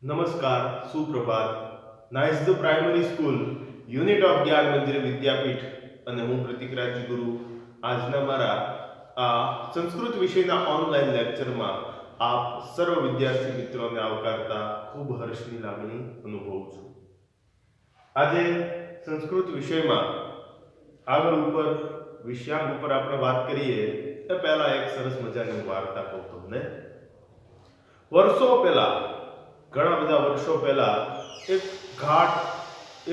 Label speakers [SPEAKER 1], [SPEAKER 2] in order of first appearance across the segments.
[SPEAKER 1] નમસ્કાર, સુપ્રભાત. Nice the primary school unit of Gyan Mandir વિદ્યાપીઠ અને હું પ્રતિક રાજગુરુ આજના મારા આ સંસ્કૃત વિષયના ઓનલાઈન લેક્ચરમાં આપ સર્વ વિદ્યાર્થી મિત્રોને આવકારતા ખૂબ હર્ષની લાગણી અનુભવું છું. આજે સંસ્કૃત વિષયમાં આગળ ઉપર વિષયાંક ઉપર આપણે વાત કરીએ એ પહેલા એક સરસ મજાની વાર્તા કહું તમને. વર્ષો પહેલા, ઘણા બધા વર્ષો પહેલા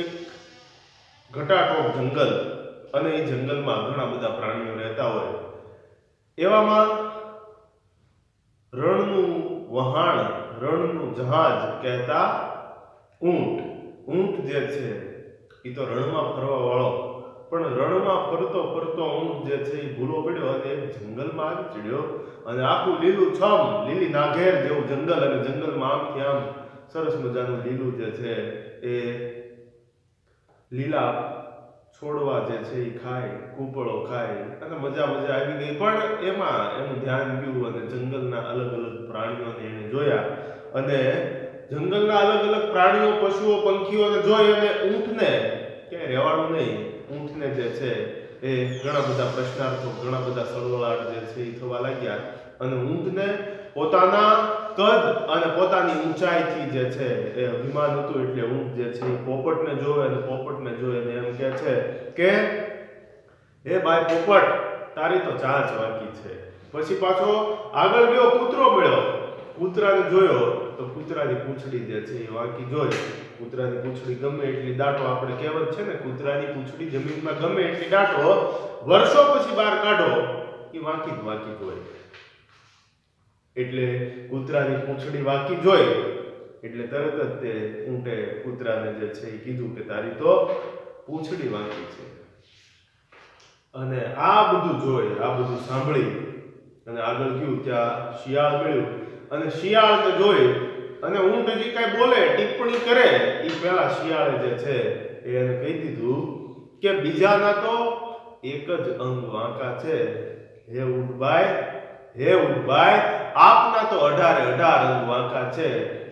[SPEAKER 1] એક ઘટાટોપ જંગલ અને એ જંગલમાં ઘણા બધા પ્રાણીઓ રહેતા હોય. એવામાં રણનું વહાણ, રણનું જહાજ કહેતા ઊંટ જે છે એ તો રણમાં ફરવા વાળો, પણ રણમાં ફરતો ફરતો ઊંટ જે છે એ ભૂલો પડ્યો અને જંગલમાં આવી ચડ્યો અને આખું લીલું છમ, લીલી નાઘેર જેવું જંગલ, અને જંગલમાં આમથી આમ સરસ મજાનું લીલું જે છે એ લીલા છોડવા જે છે એ ખાય, કૂપળો ખાય અને મજા આવી ગઈ. પણ એમાં એનું ધ્યાન ગયું અને જંગલના અલગ અલગ પ્રાણીઓને એને જોયા અને જંગલના અલગ અલગ પ્રાણીઓ, પશુઓ, પંખીઓને જોઈ અને ઊંટને ક્યાંય રહેવાનું નહીં. ઊંટને જે છે એ ઘણા બધા પ્રશ્નાર્થો, ઘણા બધા સળવળાટ જે છે એ થવા લાગ્યા અને ઊંટને પોતાના કદ અને પોતાની ઊંચાઈથી જે છે એ અભિમાન હતું. એટલે ઊંટ જે છે એ પોપટને જોવે અને પોપટને જોઈ અને એમ કહે છે કે હે ભાઈ પોપટ, તારી તો ચાંચ વાકી છે. પછી પાછો આગળ ગયો, કૂતરો મળ્યો, કૂતરાને જોયો તો કૂતરાની પૂંછડી જે છે એ વાંકી જોઈ. કૂતરાની પૂંછડી ગમે એટલી દાટો, આપણે કહેવત છે ને, કૂતરાની પૂંછડી જમીનમાં ગમે એટલી દાટો, વર્ષો પછી બહાર કાઢો એ વાંકી જ જોઈ. એટલે કૂતરાની પૂંછડી વાંકી જોઈ એટલે તરત જ તે ઊંટે કૂતરાને જે છે એ કીધું કે તારી તો પૂંછડી વાંકી છે. અને આ બધું જોઈ, આ બધું સાંભળી અને આગળ ગયું ત્યાં શિયાળ મળ્યું અને શિયાળને જોઈ અને ઊંટ હજી કાંઈ બોલે, ટિપ્પણી કરે એ પહેલા શિયાળે જે છે એને કહી દીધું કે બીજાના તો એક જ અંગ વાંકા છે, હે ઊંટભાઈ, આપના તો 18 અંગ વાંકા છે.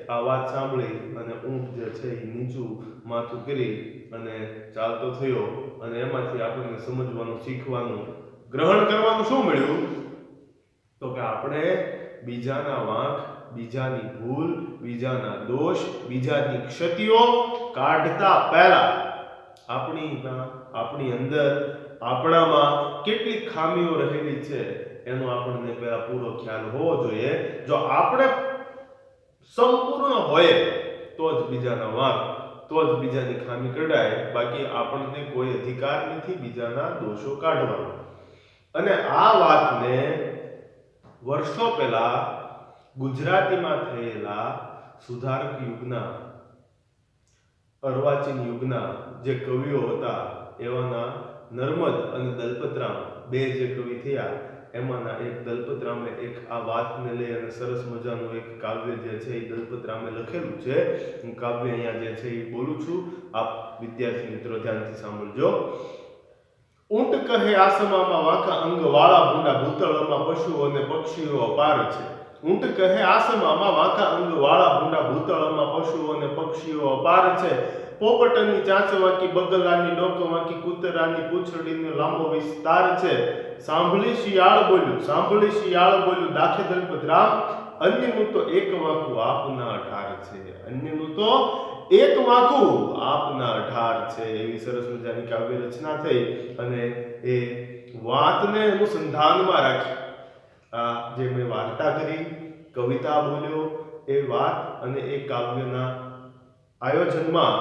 [SPEAKER 1] આ વાત સાંભળી અને ઊંટ જે છે એ નીચું માથું કરી અને ચાલતો થયો. અને એમાંથી આપણને સમજવાનું, શીખવાનું, ગ્રહણ કરવાનું શું મળ્યું? તો કે આપણે બીજાના વાંક, બીજાની ભૂલ, બીજાના દોષ, બીજાની ક્ષતિઓ કાઢતા પહેલા આપણી અંદર, આપણામાં કેટલી ખામીઓ રહેલી છે એનો આપણને પહેલા પૂરો ખ્યાલ હોવો જોઈએ. જો આપણે સંપૂર્ણ હોય તો જ બીજાના વાંક, તો જ બીજાની ખામી કઢાય. બાકી આપણને કોઈ અધિકાર નથી બીજાના દોષો કાઢવાનો. અને આ વાતને વર્ષો પહેલા ગુજરાતીમાં થયેલા સુધારક યુગના, અર્વાચીન યુગના જે કવિઓ હતા એવાના નર્મદ અને દલપતરામ, બે જે કવિ થયા એમાંના એક દલપતરામે એક આ વાતને લઈ અને સરસ મજાનું એક કાવ્ય જે છે એ દલપતરામે લખેલું છે. હું કાવ્ય અહીંયા જે છે એ બોલું છું, આપ વિદ્યાર્થી મિત્રો ધ્યાનથી સાંભળજો. ઊંટ કહે આસમામાં વાંકા અંગ વાળા ભૂંડા ભૂતળમાં પશુઓ અને પક્ષીઓ અપાર છે. ઊંટ કહે આસમામાં વાંકા અંગ વાળા ભૂંડા ભૂતળમાં પશુઓ અને પક્ષીઓ અપાર છે. પોપટની ચાંચ વાંકી, બગલાની ડોક વાંકી, કૂતરાની પૂંછડીનો લાંબો વિસ્તાર છે. સાંભળી શિયાળ બોલ્યું, દાખે દલપતરામ, અન્યનું તો એક વાંકું આપના 18 છે. અન્યનું તો એક વાંકું આપના 18 છે. એવી સરસ મજાની કાવ્ય રચના થઈ અને એ વાતને અનુસંધાનમાં રાખી આ જે મેં વાર્તા કરી, કવિતા બોલ્યો, એ વાત અને એ કાવ્યના આયોજનમાં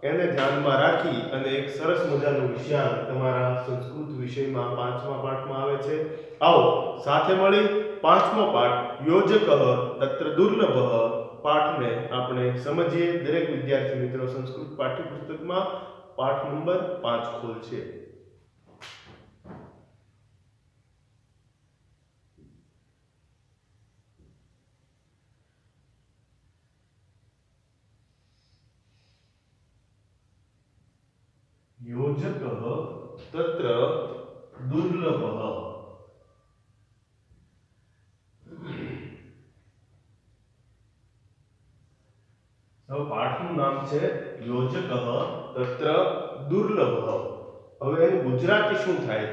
[SPEAKER 1] એને ધ્યાનમાં રાખી અને એક સરસ મજાનું વિષયાંક તમારા સંસ્કૃત વિષયમાં 5મા પાઠમાં આવે છે. આવો સાથે મળી 5મો પાઠ યોજક તત્ર દુર્લભ પાઠને આપણે સમજીએ. દરેક વિદ્યાર્થી મિત્રો સંસ્કૃત પાઠ્યપુસ્તકમાં પાઠ નંબર 5 ખોલશે. યોજક તત્ર દુર્લભ. હવે પાઠનું નામ છે યોજકઃ તત્ર દુર્લભઃ. હવે એનું ગુજરાતી શું થાય?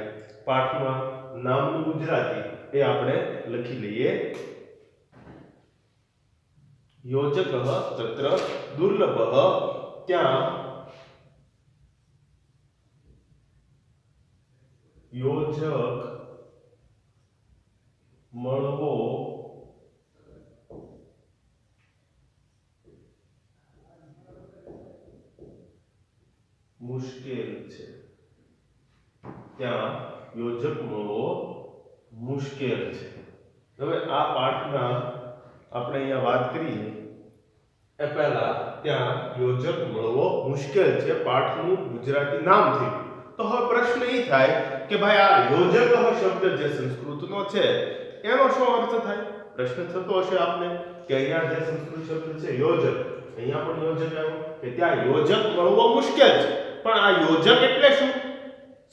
[SPEAKER 1] પાઠમાં નામનું ગુજરાતી એ આપણે લખી લઈએ. યોજકઃ તત્ર દુર્લભઃ. ત્યાં યોજક મળવો મુશ્કેલ છે. ત્યાં યોજક મળવો મુશ્કેલ છે. હવે આ પાઠના આપણે અહીંયા વાત કરીએ એ પહેલા ત્યાં યોજક મળવો મુશ્કેલ છે પાઠનું ગુજરાતી નામ થયું. તો હવે પ્રશ્ન એ થાય કે ભાઈ આ યોજક શબ્દ જે સંસ્કૃતનો છે એનો શું અર્થ થાય? પ્રશ્ન થતો હશે આપને કે અહીંયા જે સંસ્કૃત શબ્દ છે યોજક, અહીંયા પણ યોજક આવ્યો કે ત્યાં યોજક મળવો મુશ્કેલ છે. પણ આ યોજક એટલે શું?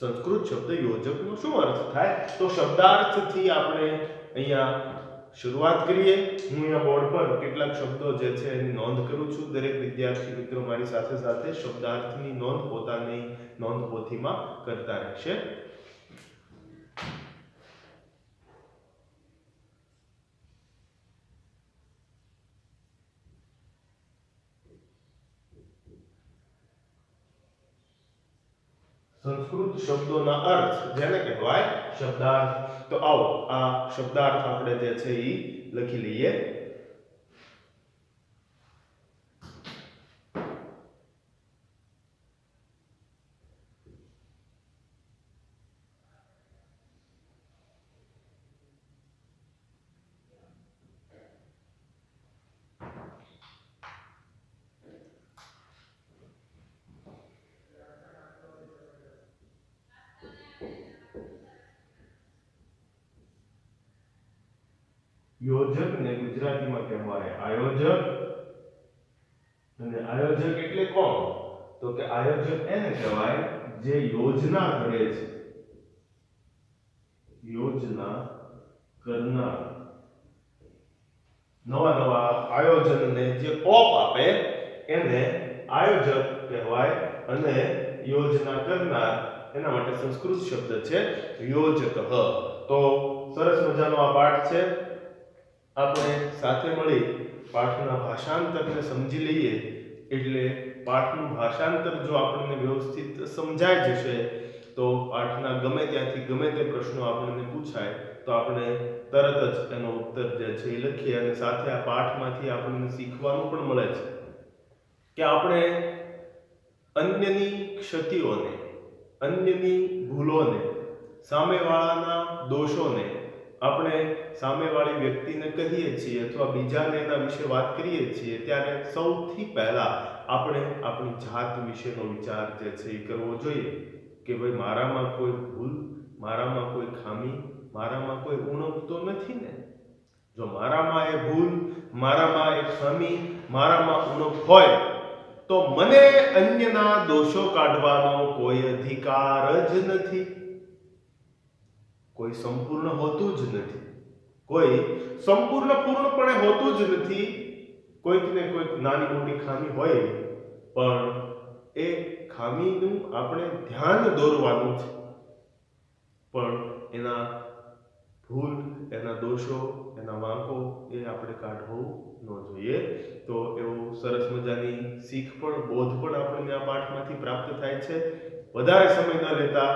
[SPEAKER 1] સંસ્કૃત શબ્દ યોજકનો શું અર્થ થાય? તો શબ્દાર્થથી આપણે અહીંયા શરૂઆત કરીએ. હું અહીંયા બોર્ડ પર કેટલાક શબ્દો જે છે એની નોંધ કરું છું. દરેક વિદ્યાર્થી મિત્રો મારી સાથે સાથે શબ્દાર્થની નોંધ પોતાની નોંધ પોથીમાં કરતા રહેશે. સંસ્કૃત શબ્દોના અર્થ જેને કહેવાય શબ્દાર્થ. તો આવો આ શબ્દાર્થ આપણે જે છે એ લખી લઈએ. યોજકને ગુજરાતીમાં કહેવાય આયોજક. અને આયોજક એટલે કોણ? તો કે આયોજક એને કહેવાય જે યોજના ઘડે છે, યોજના કરનાર. નવા નવા આયોજનને જે ઓપ આપે એને આયોજક કહેવાય. અને યોજના કરનાર એના માટે સંસ્કૃત શબ્દ છે યોજકઃ. તો સરસ મજાનો આ પાઠ છે. આપણે સાથે મળી પાઠના ભાષાંતરને સમજી લઈએ. એટલે પાઠનું ભાષાંતર જો આપણને વ્યવસ્થિત સમજાઈ જશે તો પાઠના ગમે ત્યાંથી ગમે તે પ્રશ્નો આપણને પૂછાય તો આપણે તરત જ એનો ઉત્તર જે છે એ લખીએ. અને સાથે આ પાઠમાંથી આપણને શીખવાનું પણ મળે છે કે આપણે અન્યની ક્ષતિઓને, અન્યની ભૂલોને, સામેવાળાના દોષોને આપણે સામેવાળી વ્યક્તિને કહીએ છીએ અથવા બીજાને એના વિશે વાત કરીએ છીએ ત્યારે સૌથી પહેલા આપણે આપણી જાત વિશેનો વિચાર જે છે એ કરવો જોઈએ કે ભાઈ મારામાં કોઈ ભૂલ, મારામાં કોઈ ખામી, મારામાં કોઈ ઉણપ તો નથી ને? જો મારામાં એ ભૂલ, મારામાં એ ખામી, મારામાં ઉણપ હોય તો મને અન્યના દોષો કાઢવાનો કોઈ અધિકાર જ નથી. કોઈ સંપૂર્ણ હોતું જ નથી, કોઈ પૂર્ણપણે હોતું જ નથી. કોઈક ને કોઈક નાની મોટી ખામી હોય પણ એ ખામીનું આપણે ધ્યાન દોરવાનું છે. પણ એના ભૂલ, એના દોષો, એના વાંકો એ આપણે કાઢવું ન જોઈએ. તો એવું સરસ મજાની શીખ પણ, બોધ પણ આપણને આ પાઠમાંથી પ્રાપ્ત થાય છે. વધારે સમય ન લેતા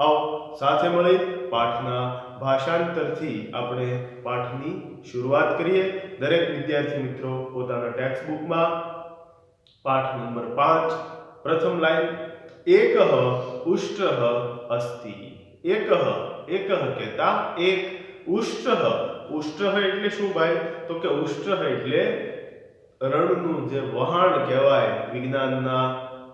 [SPEAKER 1] આવો સાથે મળી પાઠના ભાષાંતરથી આપણે પાઠની શરૂઆત કરીએ. દરેક વિદ્યાર્થી મિત્રો પોતાના ટેક્સ્ટ બુકમાં પાઠ નંબર 5 પ્રથમ લાઈન એકઃ ઉષ્ટઃ અસ્તિ. એકઃ, એકઃ કહેતા એક. ઉષ્ટઃ, ઉષ્ટઃ એટલે શું ભાઈ? તો કે ઉષ્ટઃ એટલે રણનું જે વહાણ કહેવાય. વિજ્ઞાનના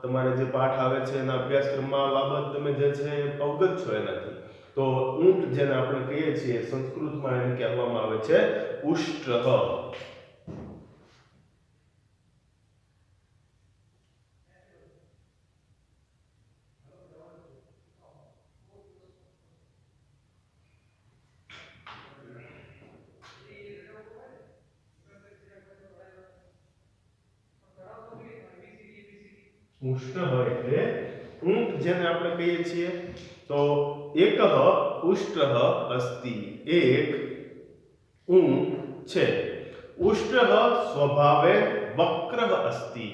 [SPEAKER 1] તમારે જે પાઠ આવે છે એના અભ્યાસક્રમમાં આ બાબત તમે જે છે અવગત છો એનાથી. તો ઊંટ જેને આપણે કહીએ છીએ સંસ્કૃતમાં એને કહેવામાં આવે છે ઉષ્ટઃ. ઉષ્ટ એટલે ઊંટ જેને આપણે કહીએ છીએ તો એકઃ ઉષ્ટ અસ્તિ એક ઊંટ છે ઉષ્ટ સ્વભાવે વક્ર અસ્તિ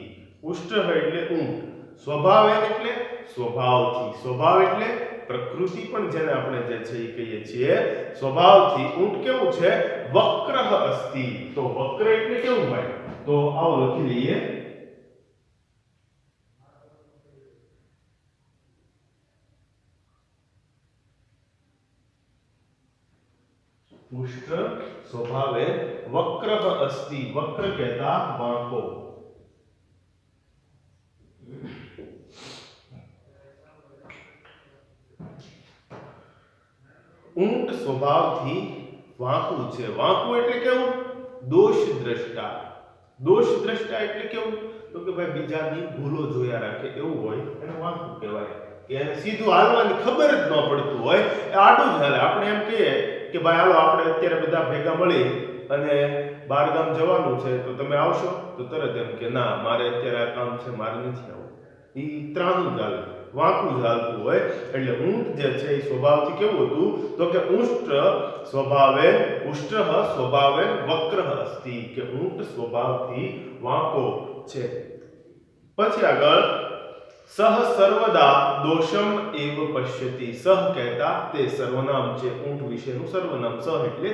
[SPEAKER 1] ઉષ્ટ એટલે ઊંટ સ્વભાવે એટલે સ્વભાવથી સ્વભાવ એટલે પ્રકૃતિ પણ જેને આપણે જે છે એ કહીએ છીએ સ્વભાવથી ઊંટ કેવું છે વક્ર અસ્તિ તો વક્ર એટલે કેવું હોય તો આવો લખી લઈએ ઉષ્ટ સ્વભાવે વક્ર અસ્તિ વક્ર કહેતા વાંકો ઊંટ સ્વભાવથી વાંકું છે વાંકું એટલે કેવું દોષ દ્રષ્ટા એટલે કેવું તો કે ભાઈ બીજાની ભૂલો જોયા રાખે એવું હોય એને વાંકું કહેવાય કે એને સીધું હાલવાની ખબર જ ન પડતું હોય એ આડું જ હાલે આપણે એમ કહીએ કે ભાઈ હાલો આપણે અત્યારે બધા ભેગા મળી અને બહારગામ જવાનું છે તો તમે આવશો તો તરત એમ કે ના મારે અત્યારે આ કામ છે મારે નથી આવવું ઈ ત્રાણું જ હાલે વાંકું જ હાલતું હોય એટલે ઊંટ જે છે એ સ્વભાવથી કેવું હતું તો કે ઉષ્ટ સ્વભાવે વક્ર અસ્તિ કે ઊંટ સ્વભાવથી વાંકો છે પછી આગળ સહ સર્વદા દોષમ એવ પશ્યતિ સહ કહેતા તે સર્વનામ છે ઊંટ વિશેનું સર્વનામ સહ એટલે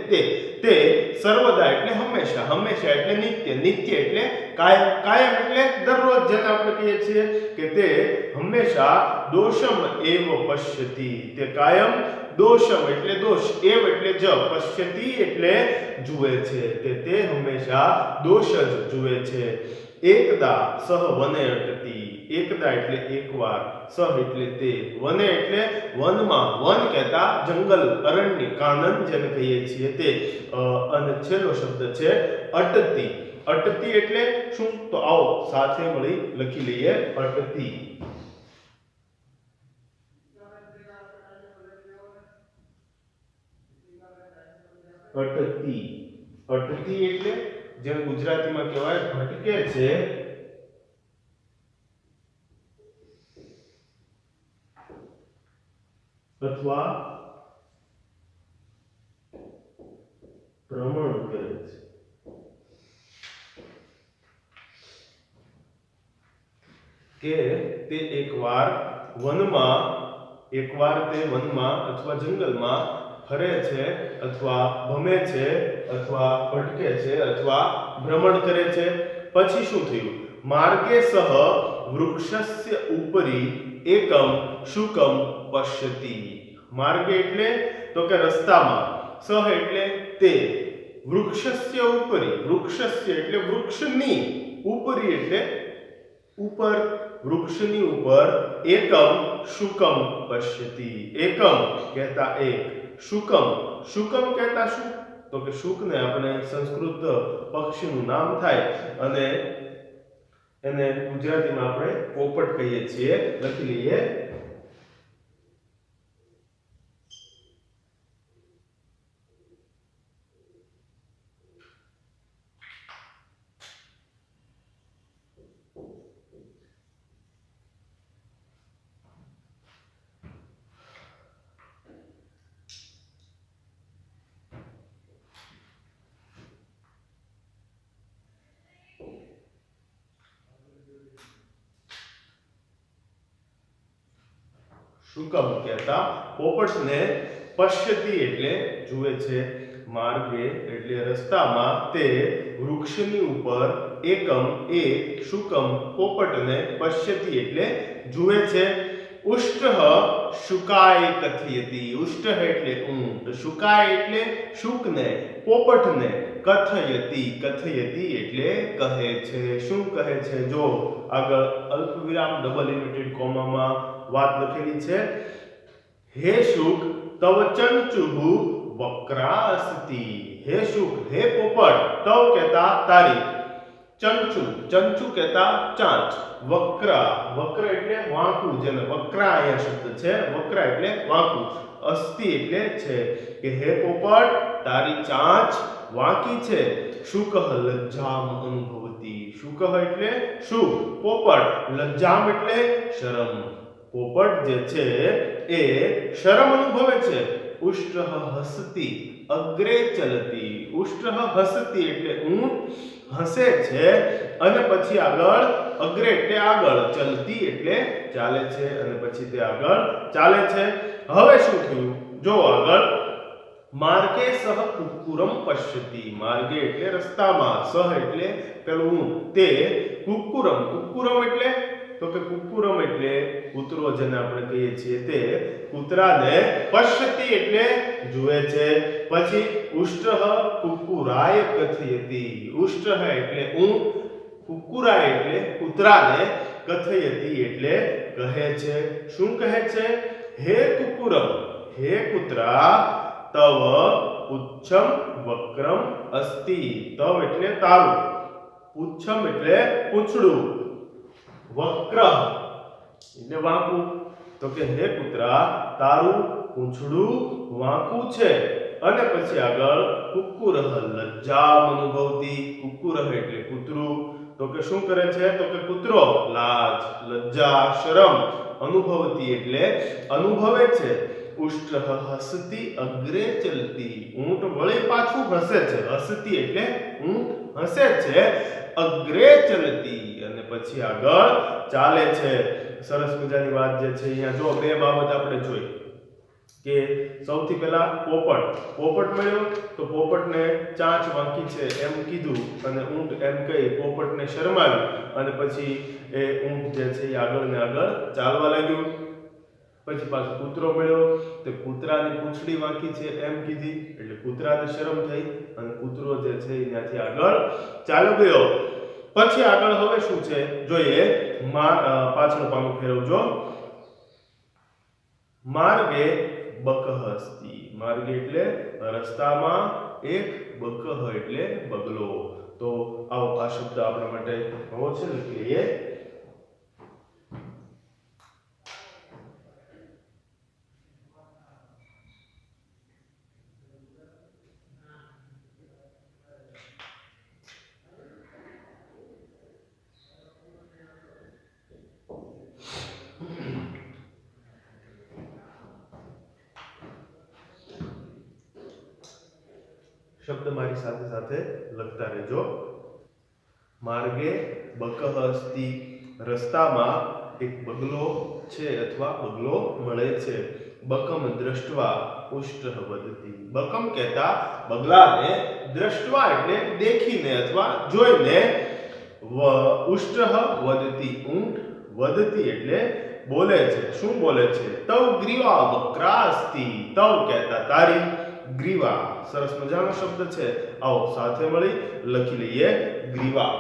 [SPEAKER 1] તે સર્વદા એટલે હંમેશા એટલે નિત્ય એટલે કાયમ એટલે દરરોજ જેને આપણે કહીએ છીએ કે તે હંમેશા દોષમ એવ પશ્યતિ તે કાયમ દોષમ એટલે દોષ એવ એટલે જ પશ્યતિ એટલે જુએ છે તે હંમેશા દોષ જ જુએ છે એકદા સહ વને અટતિ એકદા એટલે એકવાર સહ એટલે તે વને એટલે વનમાં વન કહેતા જંગલ અરણ્ય કાનન જેને કહીએ છીએ તે અને છેલ્લો શબ્દ છે અટતિ એટલે શું તો આવો સાથે મળી લખી લઈએ અટતિ એટલે જેમ ગુજરાતીમાં કહેવાય ભટકે છે અથવા ભ્રમણ કરે છે કે તે એકવાર તે વનમાં અથવા જંગલમાં ફરે છે અથવા ભમે છે અથવા ભટકે છે અથવા ભ્રમણ કરે છે પછી શું થયું માર્ગે સહ વૃક્ષસ્ય ઉપરી એકમ શુકમ પશ્યતિ માર્ગે એટલે તો કે રસ્તામાં સહ એટલે તે વૃક્ષસ્ય એટલે વૃક્ષની ઉપરી એટલે ઉપર વૃક્ષની ઉપર એકમ શુકમ પશ્યતિ એકમ કહેતા એક શુકમ કહેતા શું તો કે શુકને આપણે સંસ્કૃત પક્ષીનું નામ થાય અને એને ગુજરાતીમાં આપણે પોપટ કહીએ છીએ લખી લઈએ શુકમ કહેતા પોપટને પશ્યતિ એટલે જુએ છે માર્ગે એટલે રસ્તામાં તે વૃક્ષની ઉપર એકમ એક શુકમ પોપટને પશ્યતિ એટલે જુએ છે ઉષ્ટઃ શુકાય કથયતિ ઉષ્ટઃ એટલે ઊંટ શુકાય એટલે શુકને પોપટને કથયતિ એટલે કહે છે શું કહે છે જો આગળ અલ્પવિરામ ડબલ ઇન્વર્ટેડ કોમામાં વાત લખેલી છે હે શુક તવ ચંચુઃ વક્રાસ્તિ હે શુક હે પોપટ તવ કહેતા તારી ચંચુ કહેતા ચાંચ વક્ર એટલે વાંકું જેને વક્રા અહીંયા શબ્દ છે વક્રા એટલે વાંકું અસ્તિ એટલે છે કે હે પોપટ તારી ચાંચ વાંકી છે. શુકઃ લજ્જામ અનુભવતી. શુકઃ એટલે શું? પોપટ. લજ્જામ એટલે શરમ. પોપટ જે છે એ શરમ અનુભવે છે. ઉષ્ટ હસતી અગ્રે ચલતી. ઉષ્ટ હસતી એટલે ઊંટ હસે છે અને પછી આગળ, અગ્રે એટલે આગળ, ચલતી એટલે ચાલે છે અને પછી તે આગળ ચાલે છે. હવે શું થયું? જો આગળ, માર્ગે સહ કુક્કુરમ પશ્યતિ. માર્ગે એટલે રસ્તામાં, સહ એટલે પેલું ઊંટ, તે કુક્કુરમ. કુક્કુરમ એટલે તો કે કુક્કુરમ એટલે કૂતરો, જેને આપણે કહીએ છીએ તે કૂતરાને, પશ્યતિ એટલે જુએ છે. પછી ઉષ્ટઃ કુક્કુરાય કથયતિ. ઉષ્ટઃ એટલે ઊંટ, કુક્કુરાય એટલે કૂતરાને, કથયતિ એટલે કહે છે. શું કહે છે? હે કુક્કુરમ, હે કૂતરા, તવ પુચ્છમ વક્રમ અસ્તિ. તવ એટલે તારું, પુચ્છમ એટલે પૂંછડું, વક્ર એટલે વાંકું. તો કે હે કૂતરા, તારું પૂંછડું વાંકું છે. અને પછી આગળ, કુક્કુરઃ લજ્જામ અનુભવતી. કુક્કુરઃ એટલે કૂતરું. તો કે શું કરે છે? તો કે કૂતરો લાજ, લજ્જા, શરમ, અનુભવતી એટલે અનુભવે છે. ઉષ્ટઃ હસતી અગ્રે ચલતી. ઊંટ વળી પાછું હસે છે. હસતી એટલે ઊંટ હસે છે. અગ્રે ચલતી અને પછી આગળ ચાલે છે. સરસ મજાની વાત જે છે અહીંયા જો બે બાબત આપણે જોઈ કે સૌથી પહેલા પોપટ મળ્યો તો પોપટને ચાંચ વાંકી છે એમ કીધું અને ઊંટ એમ કહી પોપટને શરમાવ્યું અને પછી એ ઊંટ જે છે એ આગળ ને આગળ ચાલવા લાગ્યું. પછી પાછો કૂતરો મળ્યો તો કૂતરાની પૂંછડી વાંકી છે એમ કીધી એટલે કૂતરાને શરમ થઈ અને કૂતરો જે છે એ ત્યાંથી આગળ ચાલ્યો ગયો. પછી આગળ હવે શું છે જોઈએ, પાછળ પાનું ફેરવજો. માર્ગે બકહ અસ્તિ. માર્ગે એટલે રસ્તામાં, એક બકહ એટલે બગલો. તો આવો આ શબ્દ આપણા માટે નવો છે, લખી લઈએ. શબ્દ મારી સાથે સાથે લખતા રહેજો. માર્ગે બકહ અસ્તિ. રસ્તામાં એક બગલો છે અથવા બગલો મળે છે. બકમ દ્રષ્ટવા ઉષ્ટઃ વદતિ. બકમ કહેતા બગલાને, દ્રષ્ટવા એટલે દેખીને અથવા જોઈને, ઉષ્ટઃ વદતિ ઊંટ, વદતિ એટલે બોલે છે. શું બોલે છે? તવ ગ્રીવા વક્રા અસ્તિ. તવ કહેતા તારી, ગ્રીવા સરસ મજાનો શબ્દ છે. આવો સાથે મળી લખી લઈએ ગ્રીવા.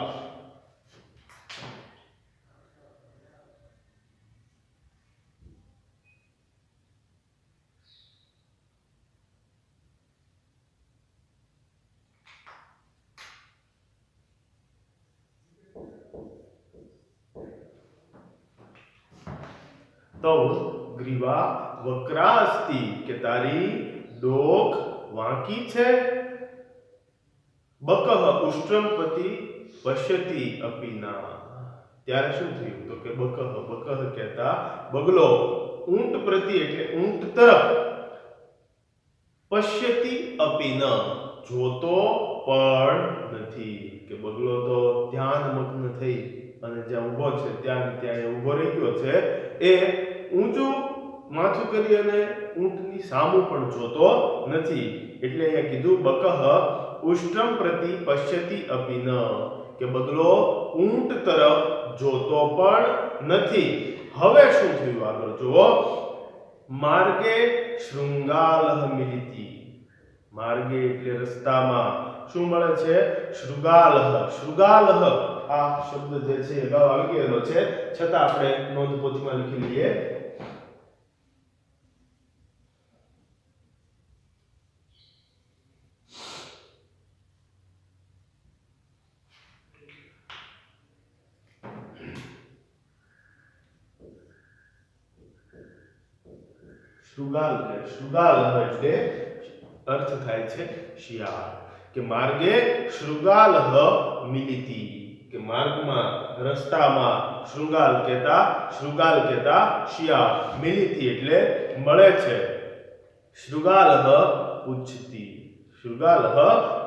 [SPEAKER 1] તવ ગ્રીવા વક્રા અસ્તિ કે તારી ડોક વાંકી છે. બકહ ઉષ્ટ્રમપતિ પશ્યતિ અપિના. ત્યારે શું થયું? તો કે બકહ કહેતા બગલો, ઊંટ પ્રતિ એટલે ઊંટ તરફ, પશ્યતિ અપિન જોતો પણ નથી. કે બગલો તો ધ્યાનમગ્ન થઈ અને જ્યાં ઊભો છે ત્યાં એ ઊભો રહી ગયો છે. એ ઊંચું માથું કરી અને ઊંટની સામું પણ જોતો નથી. એટલે અહીંયા કીધું બકહ ઉષ્ટ્રમ પ્રતિ પશ્યતિ અપિન કે બગલો ઊંટ તરફ જોતો પણ નથી. હવે શું થયું આગળ જુઓ. માર્ગે શૃંગાલહ મિલિતિ. માર્ગે એટલે રસ્તામાં શું મળે છે? શૃગાલહ. શૃગાલહ આ શબ્દ જે છે અગાઉ આવી ગયેલો છે, છતાં આપણે નોંધ પોથીમાં લખી લઈએ. શૃગાલ એટલે अर्थ थाय छे शियाळ के मार्गे शृगालः मिलिति के मार्ग में रस्ता में शृगाल कहता शियाळ मिलिति एटले मळे छे शृगालः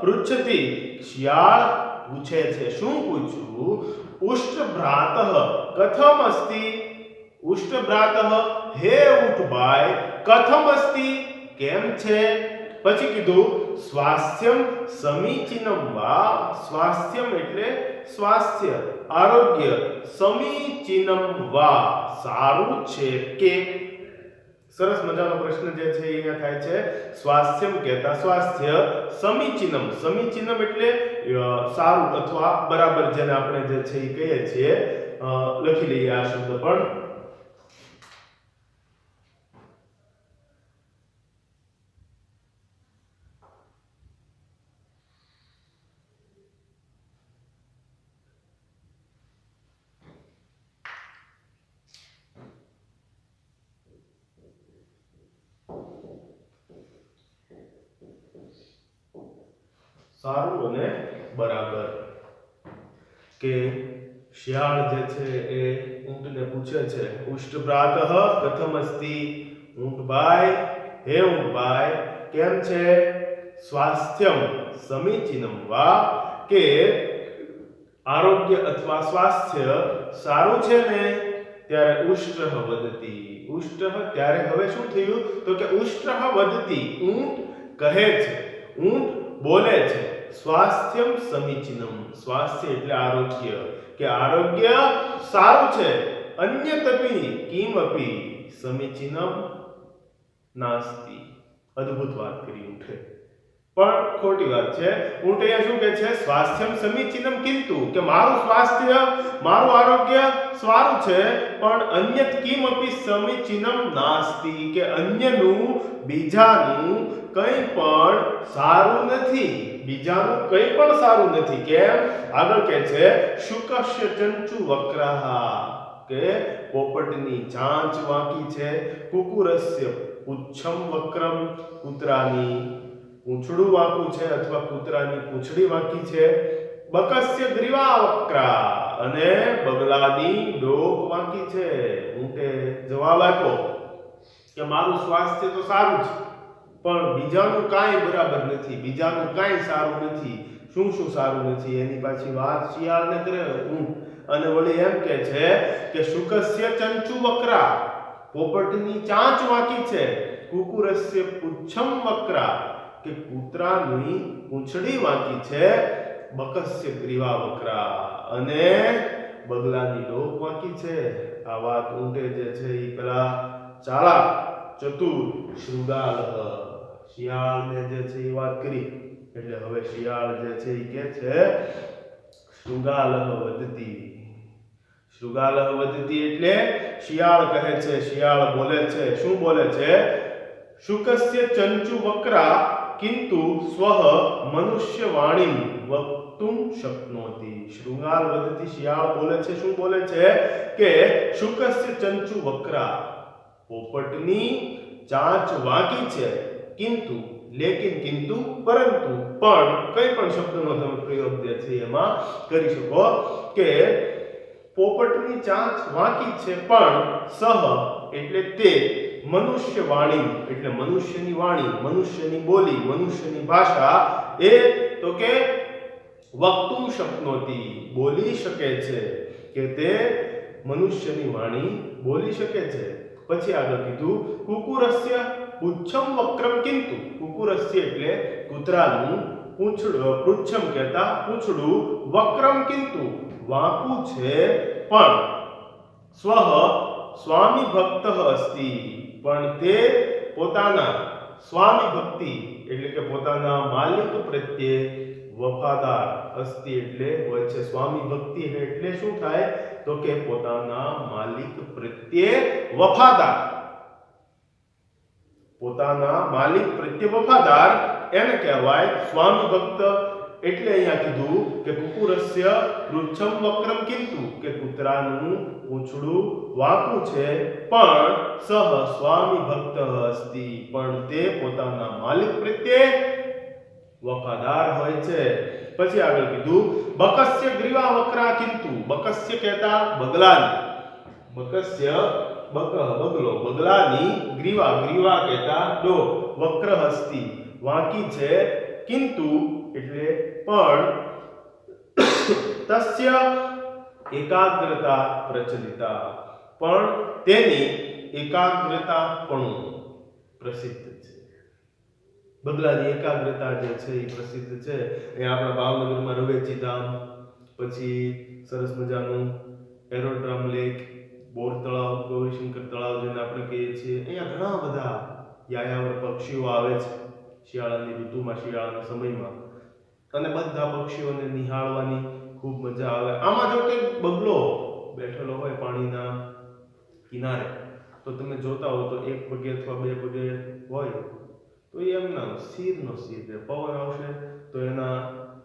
[SPEAKER 1] पृच्छति शियाळ पूछे छे शुं पूछ्યું उष्टभ्रातः कथम अस्ति उष्टभ्रातः हे ऊठबाई कथम अस्ति केम छे પછી કીધું સ્વાસ્થ્યમ સમીચીનમ વા સ્વાસ્થ્યમ એટલે સ્વાસ્થ્ય આરોગ્ય સમીચીનમ વા સારું છે કે સરસ મજાનો પ્રશ્ન જે છે અહીંયા થાય છે સ્વાસ્થ્યમ કહેતા સ્વાસ્થ્ય સમીચીનમ સમીચીનમ એટલે સારું અથવા બરાબર જેને આપણે જે છે એ કહીએ છીએ લખી લઈએ આ શબ્દ પણ સારું અને બરાબર કે શિયાળ જે છે એ ઊંટને પૂછે છે ઉષ્ટભ્રાતઃ કથમ અસ્તિ ઊંટભાઈ હે ઊંટભાઈ કેમ છે સ્વાસ્થ્યમ સમીચીનમ વા કે આરોગ્ય અથવા સ્વાસ્થ્ય સારું છે ને ત્યારે ઉષ્ટ્રહ વદતિ ઉષ્ટ્રહ ત્યારે હવે શું થયું તો કે ઉષ્ટ્રહ વદતિ ઊંટ કહે છે ઊંટ બોલે છે સ્વાસ્થ્યમ સમીચીનમ સ્વાસ્થ્ય એટલે આરોગ્ય કે આરોગ્ય સારું છે અન્યતપી કિમપી સમીચીનમ નાસ્તિ અદ્ભુત વાત કરી ઊંટે પણ ખોટી વાત છે ઊંટ અહીંયા શું કહે છે સ્વાસ્થ્યમ સમીચીનમ કિંતુ કે મારું સ્વાસ્થ્ય મારું આરોગ્ય સારું છે પણ અન્યત કિમપી સમીચીનમ નાસ્તિ કે અન્યનું બીજાનું કંઈ પણ સારું નથી બીજાનું કંઈ પણ સારું નથી કેમ આગળ કહે છે શુકસ્ય ચંચુ વક્રહા કે પોપટની ચાંચ વાંકી છે કુકુરસ્ય પુચ્છમ વક્રમ કૂતરાની પૂંછડું વાંકું છે અથવા કૂતરાની પૂંછડી વાંકી છે બકસ્ય ગ્રીવા વક્રા અને બગલાની ડોક વાંકી છે ઊંટે જવાબ આપ્યો કે મારું સ્વાસ્થ્ય તો સારું છે પણ બીજાનું કાંઈ બરાબર નથી બીજાનું કાંઈ સારું નથી શું શું સારું નથી એની પાછી વાત શિયાળને કરે ઊંટ અને વળી એમ કહે છે કે શુકસ્ય ચંચુ વક્રા પોપટની ચાંચ વાંકી છે કુકુરસ્ય પુચ્છમ વક્રા કે કૂતરાની પૂંછડી વાંકી છે બકસ્ય ગ્રીવા વક્રા અને બગલાની ડોક વાંકી છે આ વાત ઊંટે જે છે એ પેલા ચાલાક ચતુર શૃગાલ શિયાળને જે છે એ વાત કરી એટલે હવે શિયાળ જે છે એ કહે છે શૃગાલઃ વદતિ એટલે શિયાળ કહે છે શિયાળ બોલે છે શું બોલે છે શુકસ્ય ચંચુ વક્રા કિંતુ સ્વઃ મનુષ્ય વાણીમ વક્તુમ શક્નોતિ શૃગાલ વદતિ શિયાળ બોલે છે શું બોલે છે કે શુકસ્ય ચંચુ વક્રા પોપટની ચાંચ વાંકી છે કિંતુ લેકિન કિંતુ પરંતુ પણ કઈ પણ શબ્દનો તમે પ્રયોગ જે છે એમાં કરી શકો કે પોપટની ચાંચ વાંકી છે પણ સહ એટલે તે મનુષ્ય વાણી એટલે મનુષ્યની વાણી મનુષ્યની બોલી મનુષ્યની ભાષા એ તો કે વક્તુમ શક્નોતિ બોલી શકે છે કે તે મનુષ્યની વાણી બોલી શકે છે પછી આગળ કીધું કુકુરસ્ય પુચ્છમ વક્રમ કિંતુ કુકુરસ્ય એટલે કૂતરાનું પૂંછડું પૃચ્છમ કહેતા પૂંછડું વક્રમ કિંતુ વાંકું છે પણ સ્વઃ સ્વામી ભક્ત અસ્તિ પણ તે પોતાના સ્વામી ભક્તિ એટલે કે પોતાના માલિક પ્રત્યે વફાદાર અસ્તિ એટલે હોય છે સ્વામી ભક્તિ એટલે શું થાય તો કે પોતાના માલિક પ્રત્યે વફાદાર પોતાના માલિક પ્રત્યે વફાદાર એને કહેવાય સ્વામી ભક્ત એટલે અહીંયા કીધું કે કુકુરસ્ય પૃચ્છમ વક્રમ કિંતુ કે કૂતરાનું પૂંછડું વાંકું છે પણ સહ સ્વામી ભક્ત અસ્તિ પણ તે પોતાના માલિક પ્રત્યે વફાદાર હોય છે. પછી આગળ કીધું બકસ્ય ગ્રીવા વક્રા કિંતુ બકસ્ય કહેતા બગલાની બકસ્ય બગલો બગલાની ગ્રીવા ગ્રીવા કહેતા ડોક વક્ર હસ્તી વાંકી છે કિંતુ એટલે પણ તસ્ય એકાગ્રતા પ્રચલિતા પણ તેની એકાગ્રતા પણ પ્રસિદ્ધ છે. બગલાની એકાગ્રતા જે છે એ પ્રસિદ્ધ છે. એ આપણા ભાવનગરમાં રવેચી ધામ, પછી સરસ મજાનું એરોડ્રામ લેક, બોર તળાવ, ગૌરીશંકર તળાવ જેને આપણે કહીએ છીએ, અહીંયા ઘણા બધા યાયાવર પક્ષીઓ આવે છે શિયાળાની ઋતુમાં, શિયાળાના સમયમાં, અને બધા પક્ષીઓને નિહાળવાની ખૂબ મજા આવે. આમાં જો કે બગલો બેઠેલો હોય પાણીના કિનારે તો તમે જોતા હો તો એક પગે અથવા બે પગે હોય તો એ એમના સ્થિરનો સ્થિર રહે. પવન આવશે તો એના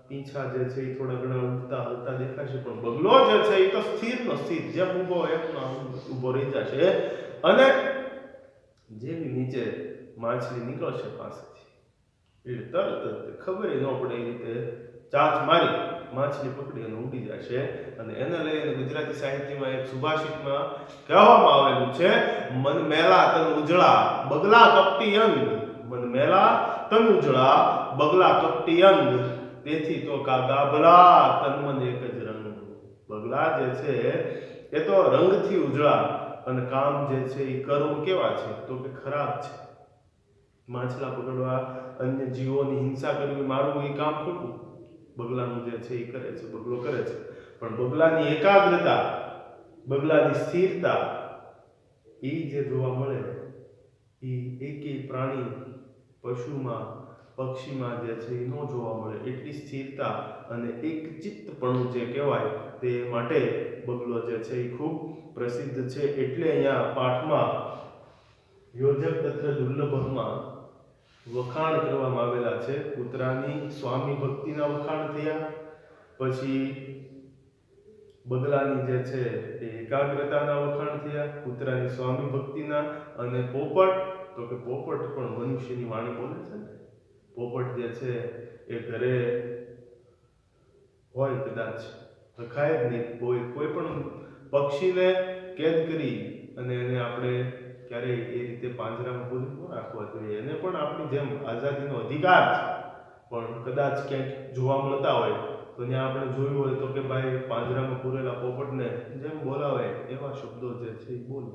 [SPEAKER 1] પીંછા જે છે એ થોડા ઘણા ઉડતા હલતા દેખાશે, પણ બગલો જે છે એ તો સ્થિરનો સ્થિર જેમ ઊભો એમનો ઊભો રહી જશે. અને જેવી નીચે માછલી નીકળશે પાસેથી એટલે તરત ખબર ન પડે એ રીતે ચાંચ મારી માછલી પકડી અને ઉડી જશે. અને એને લઈને ગુજરાતી સાહિત્યમાં એક સુભાષિતમાં કહેવામાં આવેલું છે, મન મેલા તન ઉજળા બગલા કપટી અંગ, મન મેલા તન ઉજળા બગલા કપટી અંગ, તેથી તો કા ગાભલા તન મન એક જ રંગ. બગલા જે છે એ તો રંગથી ઉજળા અને કામ જે છે એ કર્મ કેવા છે તો કે ખરાબ છે. માછલા પકડવા, અન્ય જીવોની હિંસા કરવી, મારવું એ કામ ખોટું બગલાનું જે છે એ કરે છે, બગલો કરે છે. પણ બગલાની એકાગ્રતા, બગલાની સ્થિરતા એ જે જોવા મળે એ એકેય પ્રાણી, પશુમાં, પક્ષીમાં જે છે એ ન જોવા મળે. એટલી સ્થિરતા અને એકચિત્તપણું જે કહેવાય તે માટે બગલો જે છે એ ખૂબ પ્રસિદ્ધ છે. એટલે અહીંયા પાઠમાં યોજક તત્ર દુર્લભમાં વખાણ કરવામાં આવેલા છે. કૂતરાની સ્વામી ભક્તિના વખાણ થયા, પછી બગલાની જે છે એ એકાગ્રતાના વખાણ થયા, કૂતરાની સ્વામી ભક્તિના, અને પોપટ તો કે પોપટ પણ મનુષ્યની વાણી બોલે છે ને. પોપટ જે છે એ ઘરે હોય કદાચ રખાય જ નહીં, કોઈ પણ પક્ષીને કેદ કરી અને એને આપણે ક્યારેય એ રીતે પાંજરામાં પૂરી ન રાખવા જોઈએ. એને પણ આપણી જેમ આઝાદીનો અધિકાર છે, પણ કદાચ ક્યાંક જોવા મળતા હોય તો ત્યાં આપણે જોયું હોય તો કે ભાઈ પાંજરામાં પૂરેલા પોપટને જેમ બોલાવે એવા શબ્દો જે છે એ બોલો.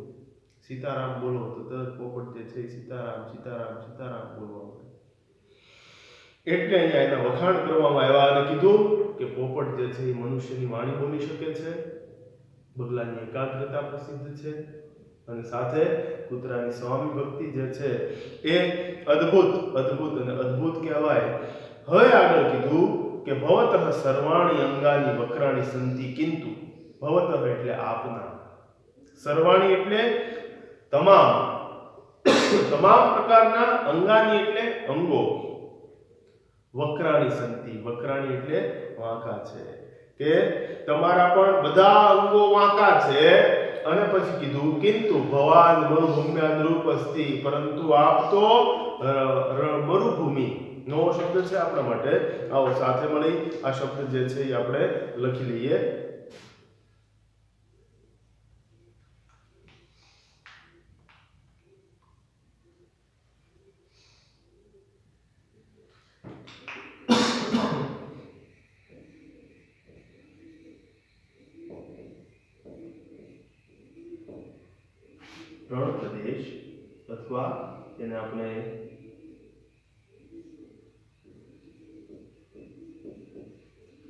[SPEAKER 1] સીતારામ બોલો તો તરત પોપટ જે છે એ સીતારામ સીતારામ સીતારામ બોલવા મળે. એટલે અહીંયા એના વખાણ કરવામાં આવ્યા અને કીધું કે પોપટ જે છે એ મનુષ્યની વાણી બોલી શકે છે, બગલાની એકાગ્રતા પ્રસિદ્ધ છે, અને સાથે કૂતરાની સ્વામી ભક્તિ જે છે એ અદ્ભુત અને અદ્ભુત કહેવાય. હવે આગળ કીધું કે ભવતઃ સર્વાણી અંગાની વક્રાણી સંતિ કિંતુ. ભવતઃ એટલે આપના, સર્વાણી એટલે તમામ પ્રકારના, અંગાની એટલે અંગો, વક્રાણી સંતિ, વક્રાણી એટલે વાંકા છે, કે તમારા પણ બધા અંગો વાંકા છે. અને પછી કીધું કિંતુ ભવાન મરુભૂમ્યા નૃપસ્તિ, પરંતુ આપ તો મરુભૂમિ નવો શબ્દ છે આપણા માટે. આવો સાથે મળી આ શબ્દ જે છે એ આપણે લખી લઈએ. રણ પ્રદેશ અથવા જેને આપણે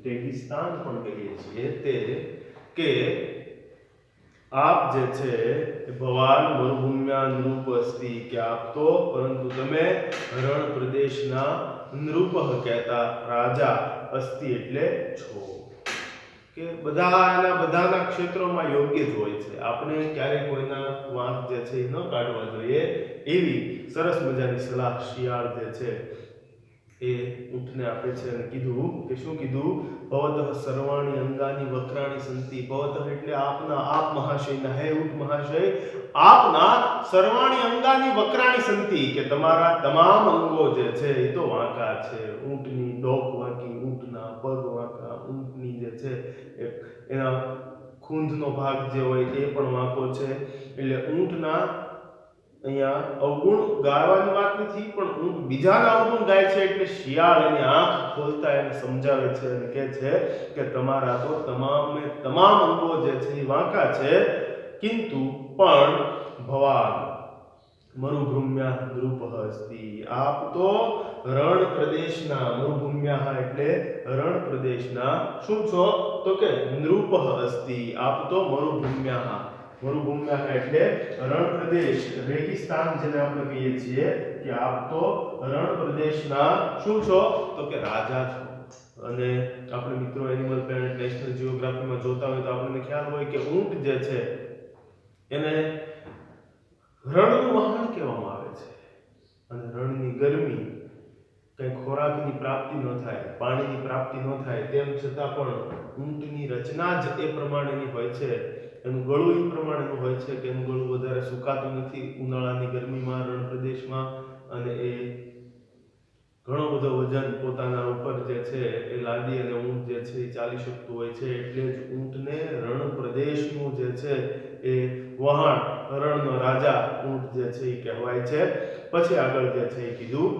[SPEAKER 1] રેગિસ્તાન પણ કહીએ છીએ, તે કે આપ જે છે એ ભવાન મરુભૂમ્યા નૃપ અસ્તિ, કે આપ તો પરંતુ તમે રણ પ્રદેશના નૃપ કહેતા રાજા, અસ્તિ એટલે છો, કે બધાના ક્ષેત્રોમાં યોગ્ય જ હોય છે. આપણે ક્યારેય કોઈના વાંક જે છે એ ન કાઢવા જોઈએ. એવી સરસ મજાની સલાહ શિયાળ જે છે એ ઊંટને આપે છે અને કીધું કે શું કીધું? ભવતઃ સર્વાણી અંગાની વક્રાણી સંતિ. ભવતઃ એટલે આપના, આપ મહાશયના, હે ઊંટ મહાશય, આપના સર્વાણી અંગાની વક્રાણી સંતિ, કે તમારા તમામ અંગો જે છે એ તો વાંકા છે. ઊંટની ડોક વાંકી, ઊંટના પગ વાંકા, ઊંટની જે છે એના ખૂંધનો ભાગ જે હોય એ પણ વાંકો છે. એટલે ઊંટના અહીંયા અવગુણ ગાવાની વાત નથી, પણ ઊંટ બીજાના અવગુણ ગાય છે. એટલે શિયાળ એની આંખ ખોલતા એને સમજાવે છે અને કહે છે કે તમારા તો તમામ અંગો જે છે એ વાંકા છે, કિંતુ પણ ભવાન મરુભૂમ્યા નૃપઃ અસ્તિ. આપ તો રણ પ્રદેશના, મરુભૂમ્યા એટલે રણ પ્રદેશના શું છો? તો કે નૃપઃ અસ્તિ. આપ તો મરુભૂમ્યા, મરુભૂમ્યા એટલે રણ પ્રદેશ, રેગિસ્તાન જેને આપણે કહીએ છીએ, કે આપ તો રણ પ્રદેશના શું છો? તો કે રાજા છો. અને આપણે મિત્રો એનિમલ પ્લેનેટ નેશનલ જીઓગ્રાફીમાં જોતા હોય તો આપણને ખ્યાલ હોય કે ઊંટ જે છે એને રણનું વાહન કહેવામાં આવે છે. અને રણની ગરમી, કંઈ ખોરાકની પ્રાપ્તિ ન થાય, પાણીની પ્રાપ્તિ ન થાય, તેમ છતાં પણ ઊંટની રચના જ એ પ્રમાણેની હોય છે, એનું ગળું એ પ્રમાણેનું હોય છે કે એનું ગળું વધારે સુકાતું નથી ઉનાળાની ગરમીમાં રણ પ્રદેશમાં, અને એ ઘણો બધો વજન પોતાના ઉપર જે છે એ લાદી અને ઊંટ જે છે એ ચાલી શકતું હોય છે. એટલે જ ઊંટને રણ પ્રદેશનું જે છે એ વહાણ, રણનો રાજા ઊંટ જે છે એ કહેવાય છે. પછી આગળ જે છે એ કીધું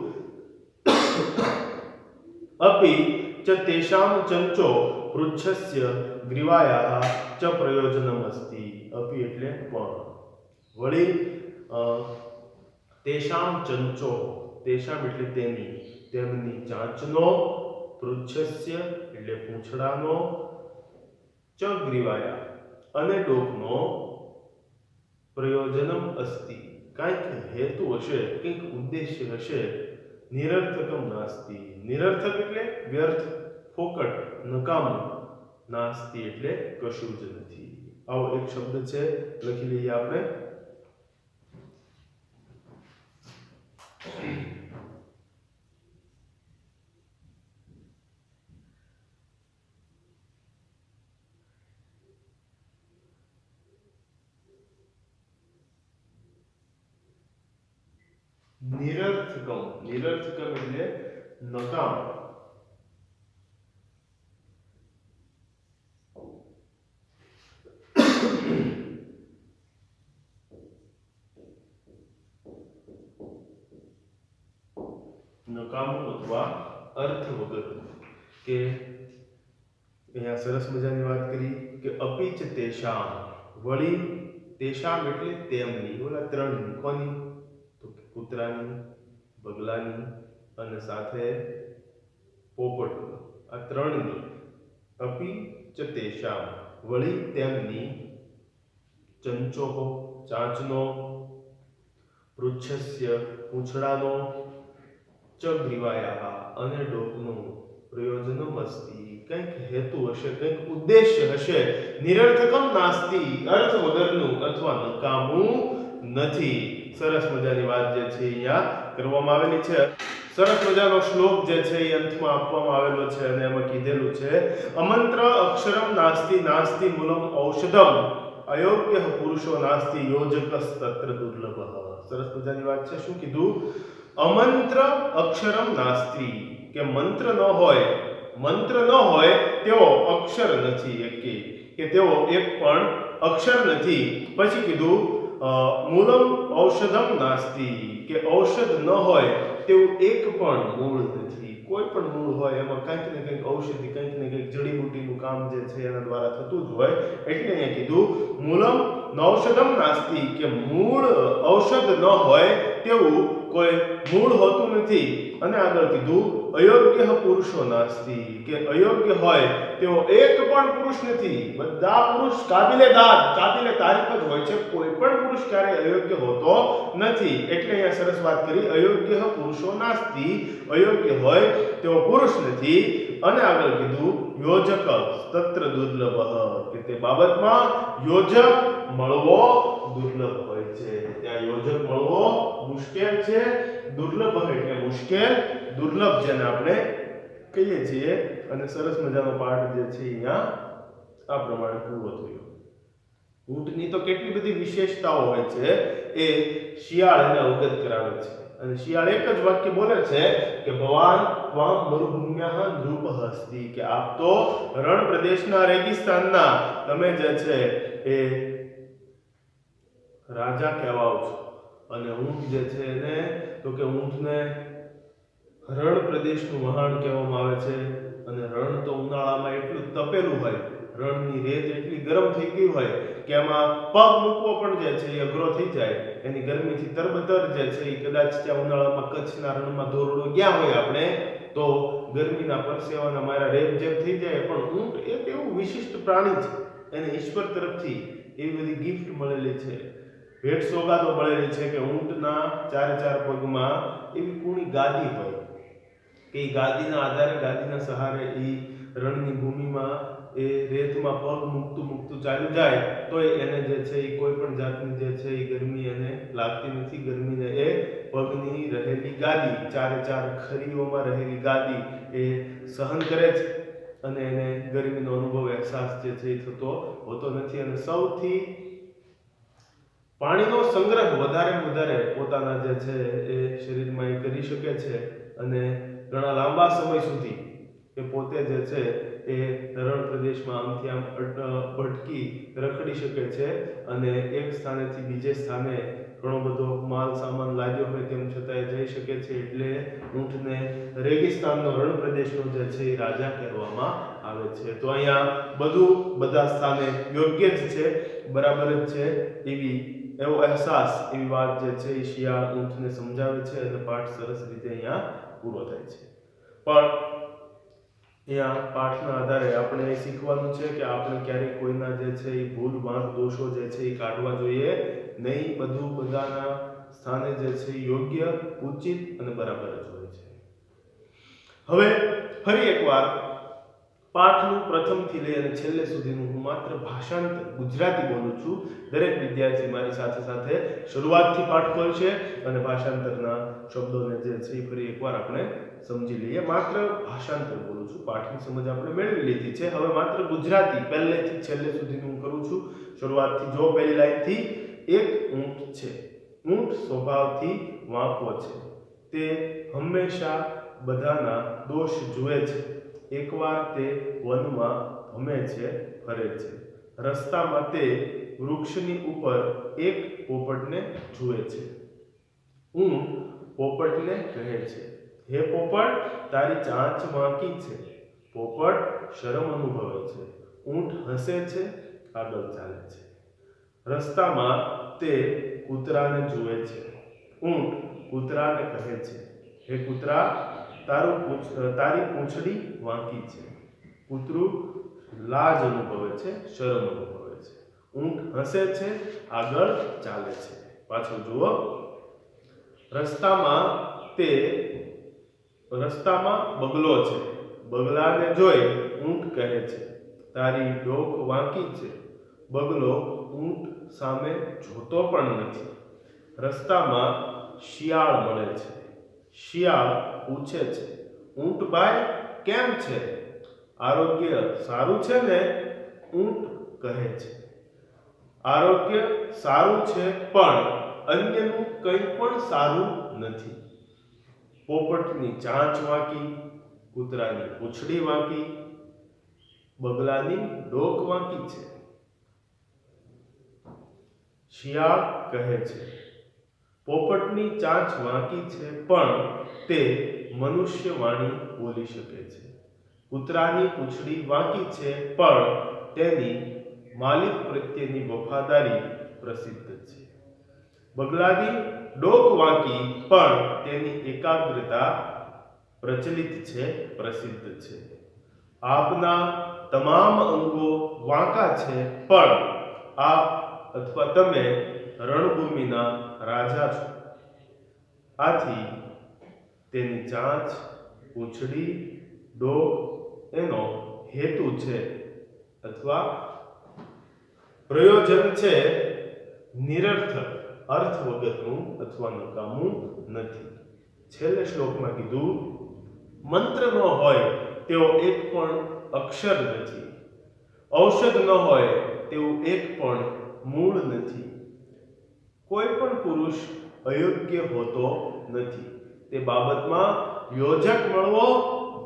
[SPEAKER 1] અપી ચ તેષામ ચંચો પૃચ્છસ્ય ગ્રીવાયાઃ ચ પ્રયોજનમ અસ્તિ. અપી એટલે પણ, વળી તેષામ ચંચો, તેષામ એટલે તેની, તેમની ચાંચનો, પૃચ્છસ્ય એટલે પૂંછડાનો, ચ ગ્રીવાયા અને ડોકનો, પ્રયોજનમ અસ્તિ કંઈક હેતુ હશે, કંઈક ઉદ્દેશ્ય હશે, નિરર્થકમ નાસ્તિ. નિરર્થક એટલે વ્યર્થ, ફોકટ, નકામું, નાસ્તિ એટલે કશું જ નથી. આવો એક શબ્દ છે, લખી લઈએ આપણે. નિરર્થકમ, નિરર્થકમ એટલે નકામ. નકામું અથવા અર્થ વગરનું. કે અહીંયા સરસ મજાની વાત કરી કે અપીચ તેષામ, વળી તેષામ એટલે તેમની, ઓલા ત્રણની, કોની? તો કે કૂતરાની, બગલાની અને સાથે પોપટની, આ ત્રણની. અપી ચ તેષામ, વળી તેમની, ચંચો ચાંચનો, પૃચ્છસ્ય પૂંછડાનો, ચ ગ્રીવાયાઃ અને ડોકનું, પ્રયોજનમ અસ્તિ કંઈક હેતુ હશે, કંઈક ઉદ્દેશ્ય હશે, નિરર્થકમ નાસ્તિ અર્થ વગરનું અથવા નકામું નથી. સરસ મજાની વાત જે છે અહીંયા કરવામાં આવેલી છે. સરસ મજાનો શ્લોક જે છે એ અંતમાં આપવામાં આવેલો છે અને એમાં કીધેલું છે અમંત્ર અક્ષરમ નાસ્તિ નાસ્તિ મૂલમ ઔષધમ અયોગ્ય પુરુષો નાસ્તિ યોજકસ્તત્ર દુર્લભ. સરસ મજાની વાત છે. શું કીધું? અમંત્ર અક્ષરમ નાસ્તિ, કે મંત્ર ન હોય તેઓ અક્ષર નથી, કે તેઓ એક પણ અક્ષર નથી. પછી કીધું મૂલમ ઔષધમ નાસ્તિ, કે ઔષધ ન હોય તેવું એક પણ મૂળ નથી. કોઈ પણ મૂળ હોય એમાં કંઈક ને કંઈક ઔષધિ, કંઈક ને કંઈક જડીબુટીનું કામ જે છે એના દ્વારા થતું જ હોય. એટલે અહીંયા કીધું મૂલમ નૌષધમ નાસ્તિ, કે મૂળ ઔષધ ન હોય તેવું કોઈ મૂળ હોતું નથી. અને આગળ કીધું અયોગ્ય પુરુષો નાસ્તિ, કે અયોગ્ય હોય તેવો એક પણ પુરુષ નથી. બધા પુરુષ કાબિલે તારીફ જ હોય છે, કોઈ પણ પુરુષ ક્યારેય અયોગ્ય હોતો નથી. એટલે અહીંયા સરસ વાત કરી અયોગ્ય પુરુષો નાસ્તિ, અયોગ્ય હોય તેવો પુરુષ નથી. અને આગળ કીધું યોજક તત્ર દુર્લભ, કે તે બાબતમાં યોજક મળવો દુર્લભ હોય છે. ત્યાં યોજક મળવો મુશ્કેલ છે. દુર્લભ એટલે મુશ્કેલ, દુર્લભ જેને આપણે કહીએ છીએ. અને સરસ મજાનો પાઠ જે છે અહીંયા આ પ્રમાણે પૂરો થયો. ઊંટની તો કેટલી બધી વિશેષતાઓ હોય છે એ શિયાળ એને અવગત કરાવે છે. અને શિયાળ એક જ વાક્ય બોલે છે કે ભવાન ત્વામ મરુભૂમ્યાઃ નૃપઃ અસ્તિ, કે આપ તો રણ પ્રદેશના રેગિસ્તાનના તમે જે છે એ રાજા કહેવાઓ છો. અને ઊંટ જે છે એને તો કે ઊંટને રણ પ્રદેશનું વહાણ કહેવામાં આવે છે. અને રણ તો ઉનાળામાં એટલું તપેલું હોય, રણની રેત એટલી ગરમ થઈ ગઈ હોય કે એમાં પગ મૂકવો પણ જે છે એ અઘરો થઈ જાય. એની ગરમીથી તરબતર જે છે એ કદાચ ત્યાં ઉનાળામાં કચ્છના રણમાં ધોરડો ગયા હોય આપણે તો ગરમીના પરસેવાના મારા રેબઝેબ થઈ જાય. પણ ઊંટ એક એવું વિશિષ્ટ પ્રાણી છે, એને ઈશ્વર તરફથી એવી બધી ગિફ્ટ મળેલી છે, ભેટ સોગાદો મળેલી છે કે ઊંટના ચારે ચાર પગમાં એવી કુણી ગાદી હોય કે એ ગાદીના આધારે, ગાદીના સહારે એ રણની ભૂમિમાં એ રેતમાં પગ મૂકતું ચાલ્યું જાય તો એને જે છે એ કોઈ પણ જાતની જે છે એ ગરમી એને લાગતી નથી. ગરમીને એ પગની રહેલી ગાદી, ચારે ચાર ખરીઓમાં રહેલી ગાદી એ સહન કરે છે અને એને ગરમીનો અનુભવ, અહેસાસ જે છે એ થતો હોતો નથી. અને સૌથી પાણીનો સંગ્રહ વધારે પોતાના જે છે એ શરીરમાં એ કરી શકે છે અને ઘણા લાંબા સમય સુધી એ પોતે જે છે એ રણ પ્રદેશમાં આમથી આમ ભટકી રખડી શકે છે અને એક સ્થાનેથી બીજે સ્થાને ઘણો બધો માલ સામાન લાગ્યો હોય તેમ છતાં જઈ શકે છે. એટલે ઊંટને રેગિસ્તાનનો, રણ પ્રદેશનો જે છે એ રાજા કહેવામાં આવે છે. તો અહીંયા બધું બધા સ્થાને યોગ્ય જ છે, બરાબર જ છે એવો અહેસાસ, એવી વાત જે છે એ શિયાળ ઊંટને સમજાવે છે અને પાઠ સરસ રીતે અહીંયા પૂરો થાય છે. પણ અહીંયા પાઠના આધારે આપણે એ શીખવાનું છે કે આપણે ક્યારેય કોઈના જે છે એ ભૂલ વાંક દોષો જે છે એ કાઢવા જોઈએ નહીં. બધું બધાના સ્થાને જે છે યોગ્ય, ઉચિત અને બરાબર જ હોય છે. હવે ફરી એકવાર પાઠનું પ્રથમથી લઈ અને છેલ્લે સુધીનું હું માત્ર ભાષાંતર ગુજરાતી બોલું છું. દરેક વિદ્યાર્થી મારી સાથે શરૂઆતથી પાઠ ખોલશે અને ભાષાંતરના શબ્દોને જે છે એ ફરી એકવાર આપણે સમજી લઈએ. માત્ર ભાષાંતર બોલું છું, પાઠની સમજ આપણે મેળવી લીધી છે. હવે માત્ર ગુજરાતી પહેલેથી છેલ્લે સુધીનું હું કરું છું. શરૂઆતથી જો પહેલી લાઈનથી, એક ઊંટ છે. ઊંટ સ્વભાવથી વાંકો છે. તે હંમેશા બધાના દોષ જુએ છે. એકવાર તે વનમાં ભમે છે, ફરે છે. રસ્તામાં તે વૃક્ષની ઉપર એક પોપટને જુએ છે. ઊંટ પોપટને કહે છે, હે પોપટ, તારી ચાંચ વાંકી છે. પોપટ શરમ અનુભવે છે. ઊંટ હસે છે, આગળ ચાલે છે. રસ્તામાં તે કૂતરાને જુએ છે. ઊંટ કૂતરાને કહે છે, હે કૂતરા, તારી પૂંછડી વાંકી છે. કૂતરું લાજ અનુભવે છે, શરમ અનુભવે છે. ઊંટ હસે છે, આગળ ચાલે છે. પાછળ જુઓ. રસ્તામાં બગલો છે. બગલાને જોઈ ઊંટ કહે છે, તારી ડોક વાંકી છે. બગલો ઊંટ સામે જોતો પણ નથી. રસ્તામાં શિયાળ મળે છે. શિયાળ પૂછે છે, ઊંટભાઈ કેમ છે? આરોગ્ય સારું છે ને? ઊંટ કહે છે, આરોગ્ય સારું છે, પણ અન્યનું કંઈ પણ સારું નથી. પોપટની ચાંચ વાંકી, કૂતરાની પૂંછડી વાંકી, બગલાની ડોક વાંકી છે. શિયાળ કહે છે, પોપટની ચાંચ વાંકી છે, પણ તે મનુષ્ય વાણી બોલી શકે છે. કૂતરાની પૂંછડી વાંકી છે, પણ તેની માલિક પ્રત્યેની વફાદારી પ્રસિદ્ધ છે. બગલાની ડોક વાંકી, પણ તેની એકાગ્રતા પ્રચલિત છે, પ્રસિદ્ધ છે. આપના તમામ અંગો વાંકા છે, પણ આપ અથવા તમે રણભૂમિના રાજા છો. આથી તેની ચાંચ, પૂંછડી, ડોક એનો હેતુ છે અથવા પ્રયોજન છે નિરર્થક, અર્થ વગરનું અથવા નકામું નથી. છેલ્લે શ્લોકમાં કીધું મંત્ર ન હોય તેવો એક પણ અક્ષર નથી, ઔષધ ન હોય તેવું એક પણ મૂળ નથી, કોઈ પણ પુરુષ અયોગ્ય હોતો નથી, તે બાબતમાં યોજક મળવો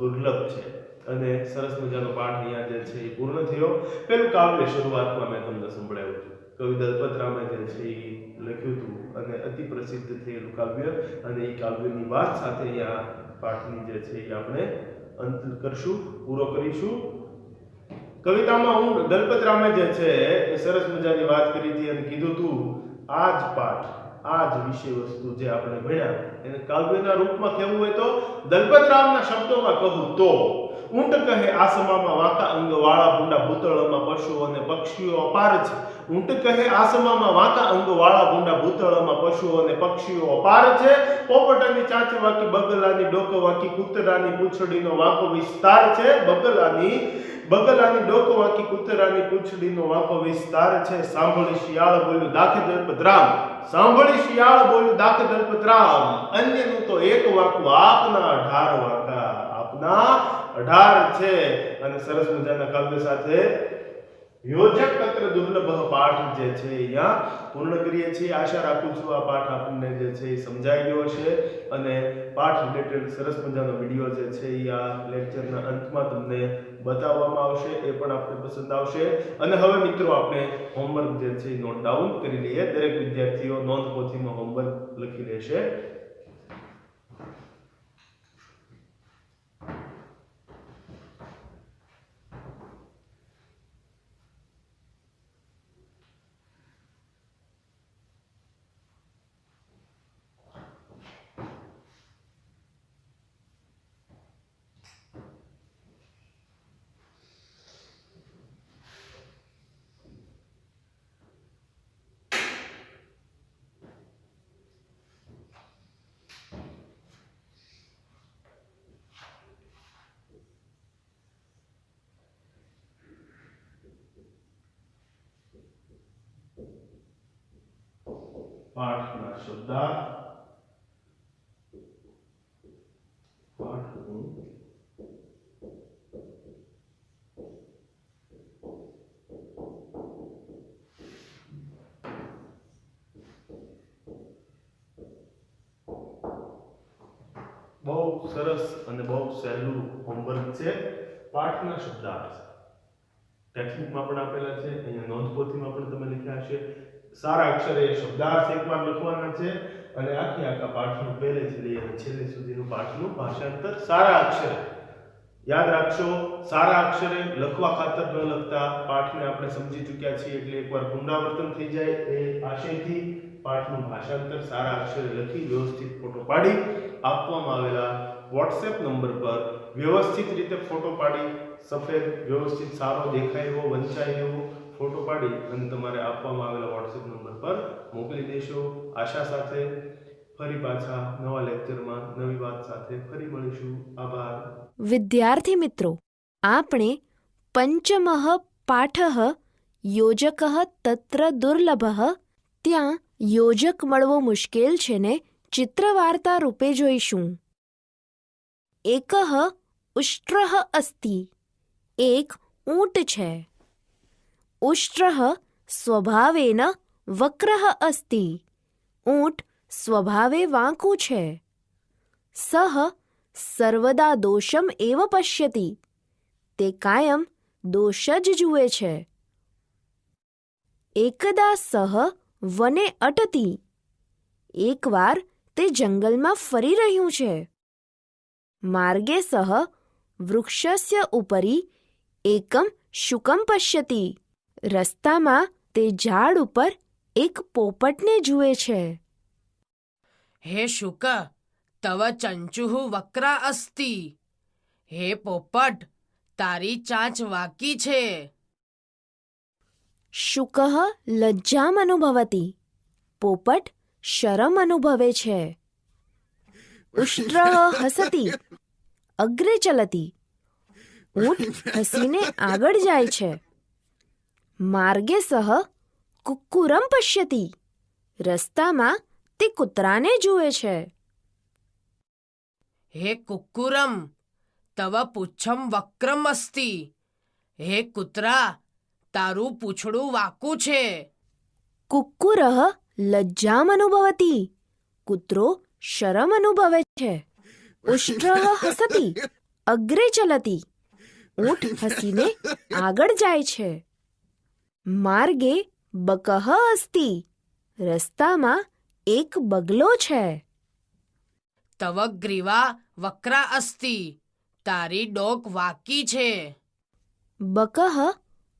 [SPEAKER 1] દુર્લભ છે. અને સરસ મજાનો પાઠ અહીંયા જે છે એ પૂર્ણ થયો. પેલું કાવ્ય શરૂઆતમાં મેં તમને સંભળાવ્યું હતું. કવિ દલપતરામે જે છે એ લખ્યું હતું અને અતિ પ્રસિદ્ધ થયેલું કાવ્ય, અને એ કાવ્યની વાત સાથે અહીંયા પાઠની જે છે એ આપણે અંત કરશું, પૂરો કરીશું. કવિતામાં હું દલપતરામે જે છે એ સરસ મજાની વાત કરી હતી અને કીધું હતું આ જ પાઠ, આ જ વિષય વસ્તુ જે આપણે ભણ્યા એને કાવ્યના રૂપમાં કહેવું હોય તો દલપતરામના શબ્દોમાં કહું તો ઊંટ કહે આસમામાં વાંકા અંગ વાળા ભૂંડા ભૂતળમાં પશુઓ અને પક્ષીઓ અપાર છે. ઊંટ કહે આસમામાં વાંકા અંગ વાળા ભૂંડા ભૂતળમાં પશુઓ અને પક્ષીઓ અપાર છે. પોપટની ચાંચ વાકી બગલાની ડોક વાકી કૂતરાની પૂંછડીનો વાંકો વિસ્તાર છે. બગલાની ડોક વાકી કૂતરાની પૂંછડીનો વાંકો વિસ્તાર છે. સાંભળી શિયાળ બોલ્યું દાખે દલપતરામ, સાંભળી શિયાળ બોલ્યું દાખે દલપતરામ, અન્યનું તો એક વાંકું આપના 18 વાંકા, આપના 18 છે. અને સરસ મજાના કાવ્ય સાથે યોજક તત્ર દુર્લભ પાઠ જે છે અહીંયા પૂર્ણ કરીએ છીએ. આશા રાખું છું આ પાઠ આપણને જે છે એ સમજાઈ ગયો હશે અને પાઠ રિલેટેડ સરસ મજાનો વિડીયો જે છે એ આ લેક્ચરના અંતમાં તમને બતાવવામાં આવશે, એ પણ આપને પસંદ આવશે. અને હવે મિત્રો આપણે હોમવર્ક જે છે એ નોટ ડાઉન કરી લઈએ. દરેક વિદ્યાર્થીઓ નોંધપોથીમાં હોમવર્ક લખી લેશે. પાઠના શબ્દાર્થ, પાઠનું બહુ સરસ અને બહુ સહેલું હોમવર્ક છે. પાઠના શબ્દાર્થ ટેક્સ્ટબુકમાં પણ આપેલા છે, અહીંયા નોંધપોથીમાં પણ તમે લખ્યા હશે. સારા અક્ષરે શબ્દાર્થ એકવાર લખવાના છે અને આખા પાઠનું પહેલેથી લઈ અને છેલ્લે સુધીનું પાઠનું ભાષાંતર સારા અક્ષરે યાદ રાખશો. સારા અક્ષરે લખવા ખાતર ન લખતા પાઠને આપણે સમજી ચૂક્યા છીએ એટલે એકવાર પુનરાવર્તન થઈ જાય એ આશયથી પાઠનું ભાષાંતર સારા અક્ષરે લખી વ્યવસ્થિત ફોટો પાડી આપવામાં આવેલા WhatsApp નંબર પર વ્યવસ્થિત રીતે ફોટો પાડી સફેદ વ્યવસ્થિત સારો દેખાય એવો વંચાય એવો ફોટો પાડી અને તમારે આપવામાં આવેલા WhatsApp નંબર પર મોકલી દેશો. આશા સાથે ફરી પાછા નવા લેક્ચરમાં નવી વાત સાથે ફરી મળીશું. આભાર.
[SPEAKER 2] વિદ્યાર્થી મિત્રો, આપણે પંચમઃ પાઠઃ યોજકઃ તત્ર દુર્લભઃ, ત્યાં યોજક મળવો મુશ્કેલ છે ને ચિત્રવાર્તા રૂપે જોઈશું. એકઃ ઉષ્ટ્રઃ અસ્તિ, એક ઊંટ છે. ઉષ્ટ્રઃ સ્વભાવેન વક્રઃ અસ્તિ, ઊંટ સ્વભાવે વાંકું છે. સઃ સર્વદા દોષમ એવ પશ્યતિ, તે કાયમ દોષ જ જુએ છે. એકદા સઃ વને અટતિ, એકવાર તે જંગલમાં ફરી રહ્યું છે. માર્ગે સઃ વૃક્ષસ્ય ઉપરી એકમ શુકમ પશ્યતિ, રસ્તામાં તે ઝાડ ઉપર એક પોપટને જુએ છે.
[SPEAKER 3] હે શુક, તવ ચંચુઃ વક્રા અસ્તિ, હે પોપટ, તારી ચાંચ વાકી છે.
[SPEAKER 2] શુકઃ લજ્જામ અનુભવતિ, પોપટ શરમ અનુભવે છે. ઉષ્ટ્રઃ હસતિ, અગ્રે ચલતિ, ઊંટ હસીને આગળ જાય છે. માર્ગે સઃ કુક્કુરમ પશ્યતિ, રસ્તામાં તે કૂતરાને જુએ છે.
[SPEAKER 3] હે કુક્કુરમ તવ પુચ્છમ વક્રમ અસ્તિ. હે કૂતરા, તારું પૂંછડું વાંકું છે.
[SPEAKER 2] કુક્કુરઃ લજ્જામ અનુભવતી. કૂતરો શરમ અનુભવે છે. ઉષ્ટ્રઃ હસતી અગ્રે ચલતી. ઊંટ હસીને આગળ જાય છે. માર્ગે બકઃ અસ્તિ. રસ્તામાં એક બગલો છે.
[SPEAKER 3] તવ ગ્રીવા વક્રા અસ્તિ. તારી ડોક વાંકી છે.
[SPEAKER 2] બકઃ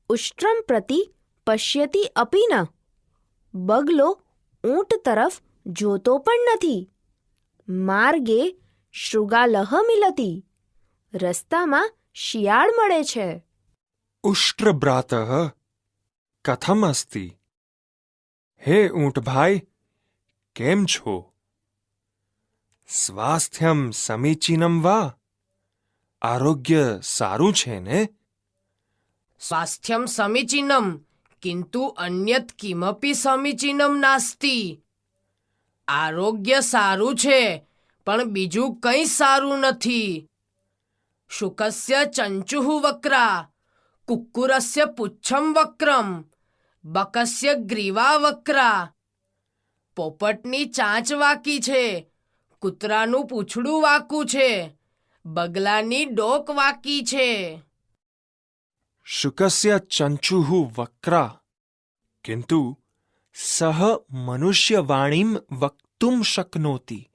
[SPEAKER 2] ઉષ્ટ્રમ પ્રતિ પશ્યતિ અપી ન. બગલો ઊંટ તરફ જોતો પણ નથી. માર્ગે શૃગાલઃ મિલતી. રસ્તામાં શિયાળ મળે છે.
[SPEAKER 4] ઉષ્ટ્રભ્રાતઃ કથમ અસ્તિ. હે ઊંટભાઈ, કેમ છો? સ્વાસ્થ્યમ સમીચીનમ વા? આરોગ્ય સારું છે ને?
[SPEAKER 3] સ્વાસ્થ્યમ સમીચીનમ કિંતુ અન્યત કિમપી સમીચીનમ નાસ્તિ. આરોગ્ય સારું છે, પણ બીજું કંઈ સારું નથી. શુકસ્ય ચંચુઃ વક્રા, કુક્કુરસ્ય પુચ્છમ વક્રમ, બકસ્ય ગ્રીવા વક્રા. પોપટની ચાંચ વાંકી છે, કૂતરાનું પૂંછડું વાંકું છે, બગલાની ડોક વાંકી છે.
[SPEAKER 4] શુકસ્ય ચંચુઃ વક્રા કિંતુ સહ મનુષ્યવાણીમ વક્તુમ શક્નોતિ.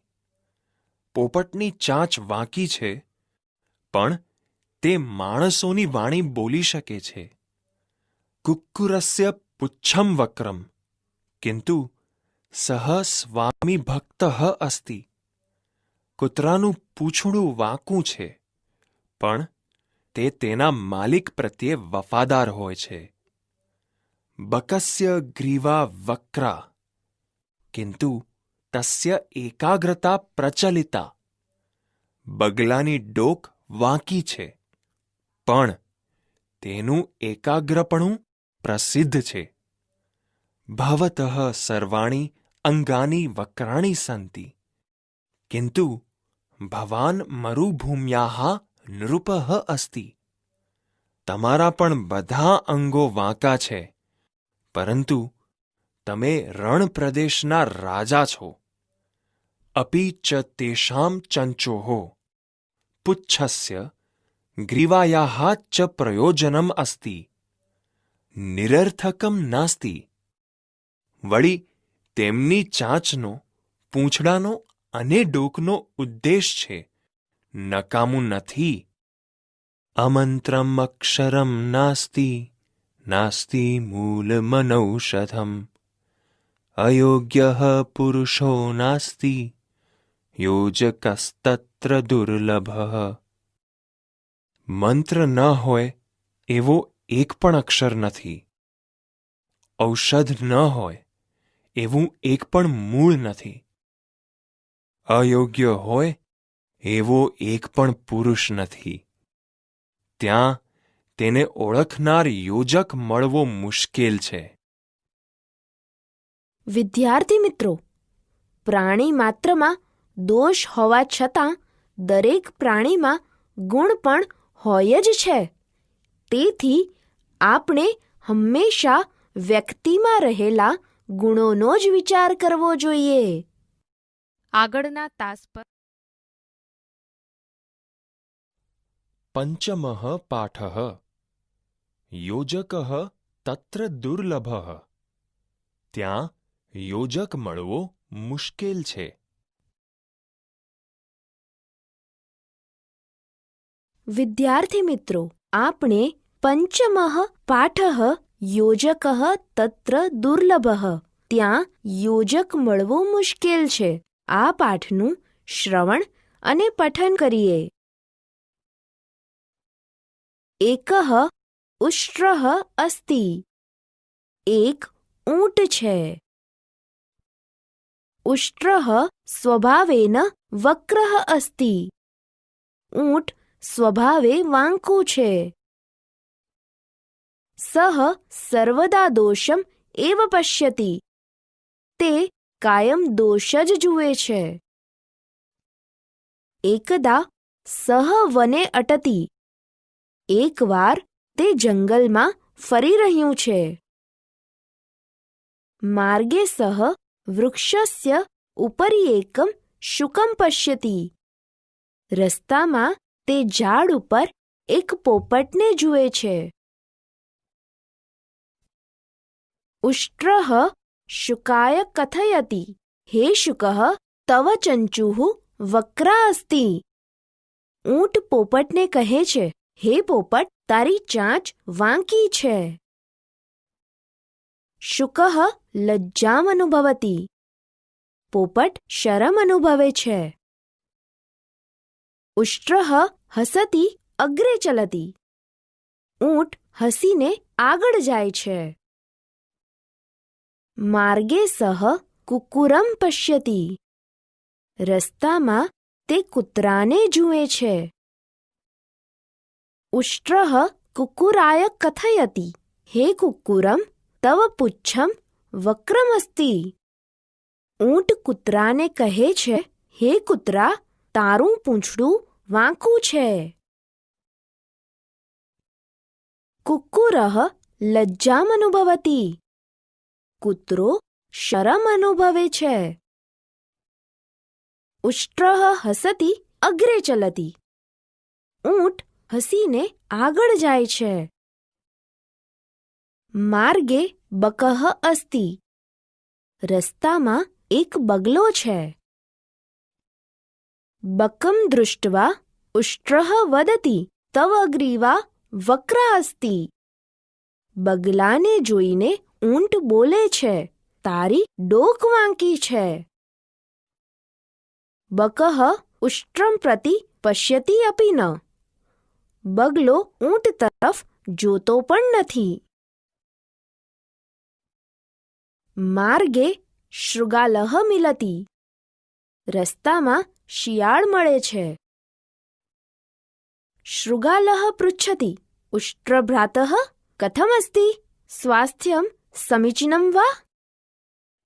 [SPEAKER 4] પોપટની ચાંચ વાંકી છે, પણ તે માણસોની વાણી બોલી શકે છે. કુક્કુરસ્ય પુચ્છમ વક્રમ કિંતુ સહ સ્વામી ભક્તઃ અસ્તિ. કૂતરાનું પૂંછડું વાંકું છે, પણ તે તેના માલિક પ્રત્યે વફાદાર હોય છે. બકસ્ય ગ્રીવા વક્રા કિંતુ તસ્ય એકાગ્રતા પ્રચલિતા. બગલાની ડોક વાંકી છે, પણ તેનું એકાગ્રપણું પ્રસિદ્ધ છે. ભવતઃ સર્વાણી અંગાની વક્રાણી સંતિ, કિંતુ ભવાન મરુભૂમ્યાઃ નૃપઃ અસ્તિ. તમારા પણ બધા અંગો વાંકા છે, પરંતુ તમે રણ પ્રદેશના રાજા છો. અપી ચ તેષાં ચંચોઃ પુચ્છસ્ય ગ્રીવાયાઃ ચ પ્રયોજનમ અસ્તિ. નિરર્થકમ નાસ્તિ. વળી તેમની ચાંચનો, પૂંછડાનો અને ડોકનો ઉદ્દેશ છે, નકામું નથી. અમંત્રમ અક્ષરમ નાસ્તિ, નાસ્તિ મૂલમનૌષધમ. અયોગ્યઃ પુરુષો નાસ્તિ, યોજકસ્તત્ર દુર્લભઃ. મંત્ર ન હોય એવો એક પણ અક્ષર નથી. ઔષધ ન હોય એવું એક પણ મૂળ નથી. અયોગ્ય હોય એવો એક પણ પુરુષ નથી. ત્યાં તેને ઓળખનાર યોજક મળવો મુશ્કેલ છે.
[SPEAKER 2] વિદ્યાર્થી મિત્રો, પ્રાણી માત્રમાં દોષ હોવા છતાં દરેક પ્રાણીમાં ગુણ પણ હોય જ છે. તેથી આપણે હંમેશા વ્યક્તિમાં રહેલા ગુણોનો જ વિચાર કરવો જોઈએ.
[SPEAKER 5] આગળના તાસ પર
[SPEAKER 4] પંચમઃ પાઠઃ યોજકઃ તત્ર દુર્લભઃ. ત્યાં યોજક મળવો મુશ્કેલ છે.
[SPEAKER 2] વિદ્યાર્થી મિત્રો, આપણે પંચમઃ પાઠઃ યોજકઃ તત્ર દુર્લભઃ, ત્યાં યોજક મળવું મુશ્કેલ છે, આ પાઠનું શ્રવણ અને પઠન કરીએ. એકઃ ઉષ્ટ્રઃ અસ્તિ. એક ઊંટ છે. ઉષ્ટ્રઃ સ્વભાવેન વક્રઃ અસ્તિ. ઊંટ સ્વભાવે વાંકું છે. સઃ સર્વદા દોષમ એવ પશ્યતિ. તે કાયમ દોષ જ જુએ છે. એકદા સહ વને અટતી. એકવાર તે જંગલમાં ફરી રહ્યું છે. માર્ગે સહ વૃક્ષસ્ય ઉપરી એકમ શુકમ પશ્યતિ. રસ્તામાં તે ઝાડ ઉપર એક પોપટને જુએ છે. ઉષ્ટ્રઃ શુકાય કથયતિ, હે શુકઃ તવ ચંચુઃ વક્રા અસ્તિ. ઊંટ પોપટને કહે છે, હે પોપટ, તારી ચાંચ વાંકી છે. શુકઃ લજ્જામ અનુભવતી. પોપટ શરમ અનુભવે છે. ઉષ્ટ્રઃ હસતી અગ્રે ચલતી. ઊંટ હસીને આગળ જાય છે. માર્ગે સહ કુક્કુરમ પશ્યતિ. રસ્તામાં તે કૂતરાને જુએ છે. ઉષ્ટ્રઃ કુક્કુરાય કથયતિ, હે કુક્કુરમ, તવ પુચ્છમ વક્રમસ્તિ. ઊંટ કૂતરાને કહે છે, હે કૂતરા, તારું પૂંછડું વાંકું છે. કુક્કુરઃ લજ્જામ અનુભવતી. કૂતરો શરમ અનુભવે છે. ઉષ્ટ્રઃ હસતી અગ્રે ચલતી. ઊંટ હસીને આગળ જાય છે. માર્ગે બકઃ અસ્તિ. રસ્તામાં એક બગલો છે. બકમ દૃષ્ટવા ઉષ્ટ્રઃ વદતિ, તવ ગ્રીવા વક્રા અસ્તિ. બગલાને જોઈને ઊંટ બોલે છે, તારી ડોક વાંકી છે. બકઃ ઉષ્ટ્રમ પ્રતિ પશ્યતિ અપિ ન. બગલો ઊંટ તરફ જોતો પણ નથી. માર્ગે શૃગાલઃ મિલતી. રસ્તામાં શિયાળ મળે છે. શૃગાલઃ પૃચ્છતિ, ઉષ્ટ્રભ્રાતઃ કથમસ્તિ, સ્વાસ્થ્યમ સમીચીનમ વા.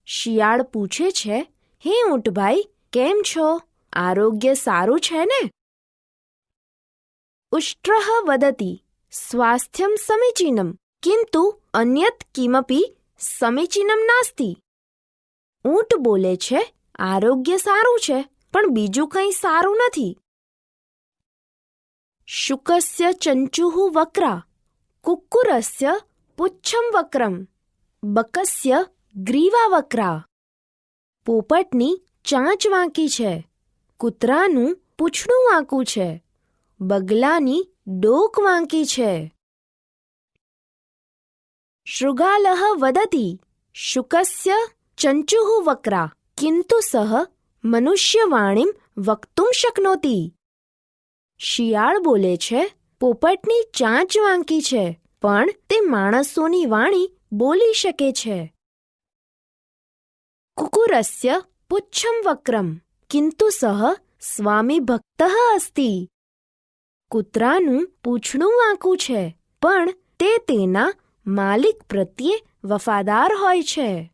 [SPEAKER 2] શિયાળ પૂછે છે, હે ઊંટભાઈ, કેમ છો? આરોગ્ય સારું છે ને? ઉષ્ટ્રઃ વદતિ, સ્વાસ્થ્યમ સમીચીનમ, કિંતુ અન્યત કિમપી સમીચીનમ નાસ્તિ. ઊંટ બોલે છે, આરોગ્ય સારું છે, પણ બીજું કંઈ સારું નથી. શુકસ્ય ચંચુઃ વક્રા, કુક્કુરસ્ય પુચ્છમ વક્રમ, બકસ્ય ગ્રીવા વક્રા. પોપટની ચાંચ વાંકી છે. કૂતરાનું પૂંછડું વાંકું છે. બગલાની ડોક વાંકી છે. શૃગાલઃ વદતિ, શુકસ્ય ચંચુઃ વક્રા, કિંતુ સહ મનુષ્યવાણીમ વક્તુમ શક્નોતિ. શિયાળ બોલે છે, પોપટની ચાંચ વાંકી છે, પણ તે માણસોની વાણી બોલી શકે છે. કુકુરસ્ય પુચ્છમ વક્રમ, કિંતુ સહ સ્વામી ભક્તઃ અસ્તિ. કૂતરાનું પૂંછડું વાંકું છે, પણ તે તેના માલિક પ્રત્યે વફાદાર હોય છે.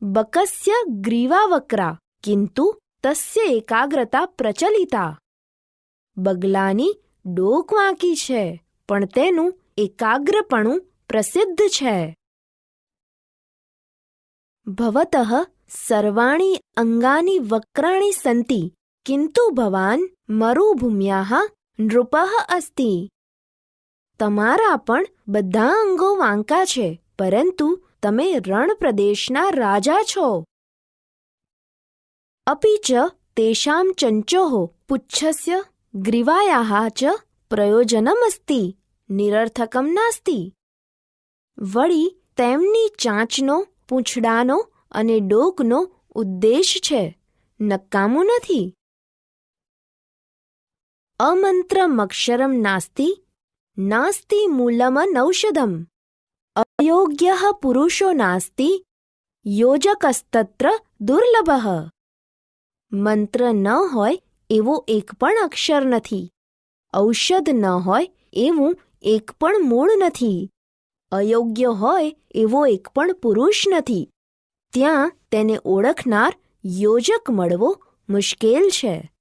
[SPEAKER 2] બકસ્ય ગ્રીવા વક્રા, કિંતુ તસ્ય એકાગ્રતા પ્રચલિતા. બગલાની ડોક વાંકી છે, પણ તેનું એકાગ્રપણું પ્રસિદ્ધ છે. ભવતઃ સર્વાણી અંગાની વક્રાણી સંતિ, કિંતુ ભવાન મરુભૂમ્યાઃ નૃપઃ અસ્તિ. તમારા પણ બધા અંગો વાંકા છે, પરંતુ તમે રણ પ્રદેશના રાજા છો. અપી ચ તેષાં ચંચોઃ પુચ્છસ્ય ગ્રીવાયાઃ ચ પ્રયોજનમસ્તિ, નિરર્થકમ નાસ્તિ. વળી તેમની ચાંચનો, પૂંછડાનો અને ડોકનો ઉદ્દેશ છે, નકામું નથી. અમંત્રમક્ષરમ નાસ્તિ, નાસ્તિ મૂલમનૌષધમ. અયોગ્યઃ પુરુષો નાસ્તિ, યોજકસ્તત્ર દુર્લભઃ. મંત્ર ન હોય એવો એક પણ અક્ષર નથી. ઔષધ ન હોય એવું એક પણ મૂળ નથી. અયોગ્ય હોય એવો એક પણ પુરુષ નથી. ત્યાં તેને ઓળખનાર યોજક મળવો મુશ્કેલ છે.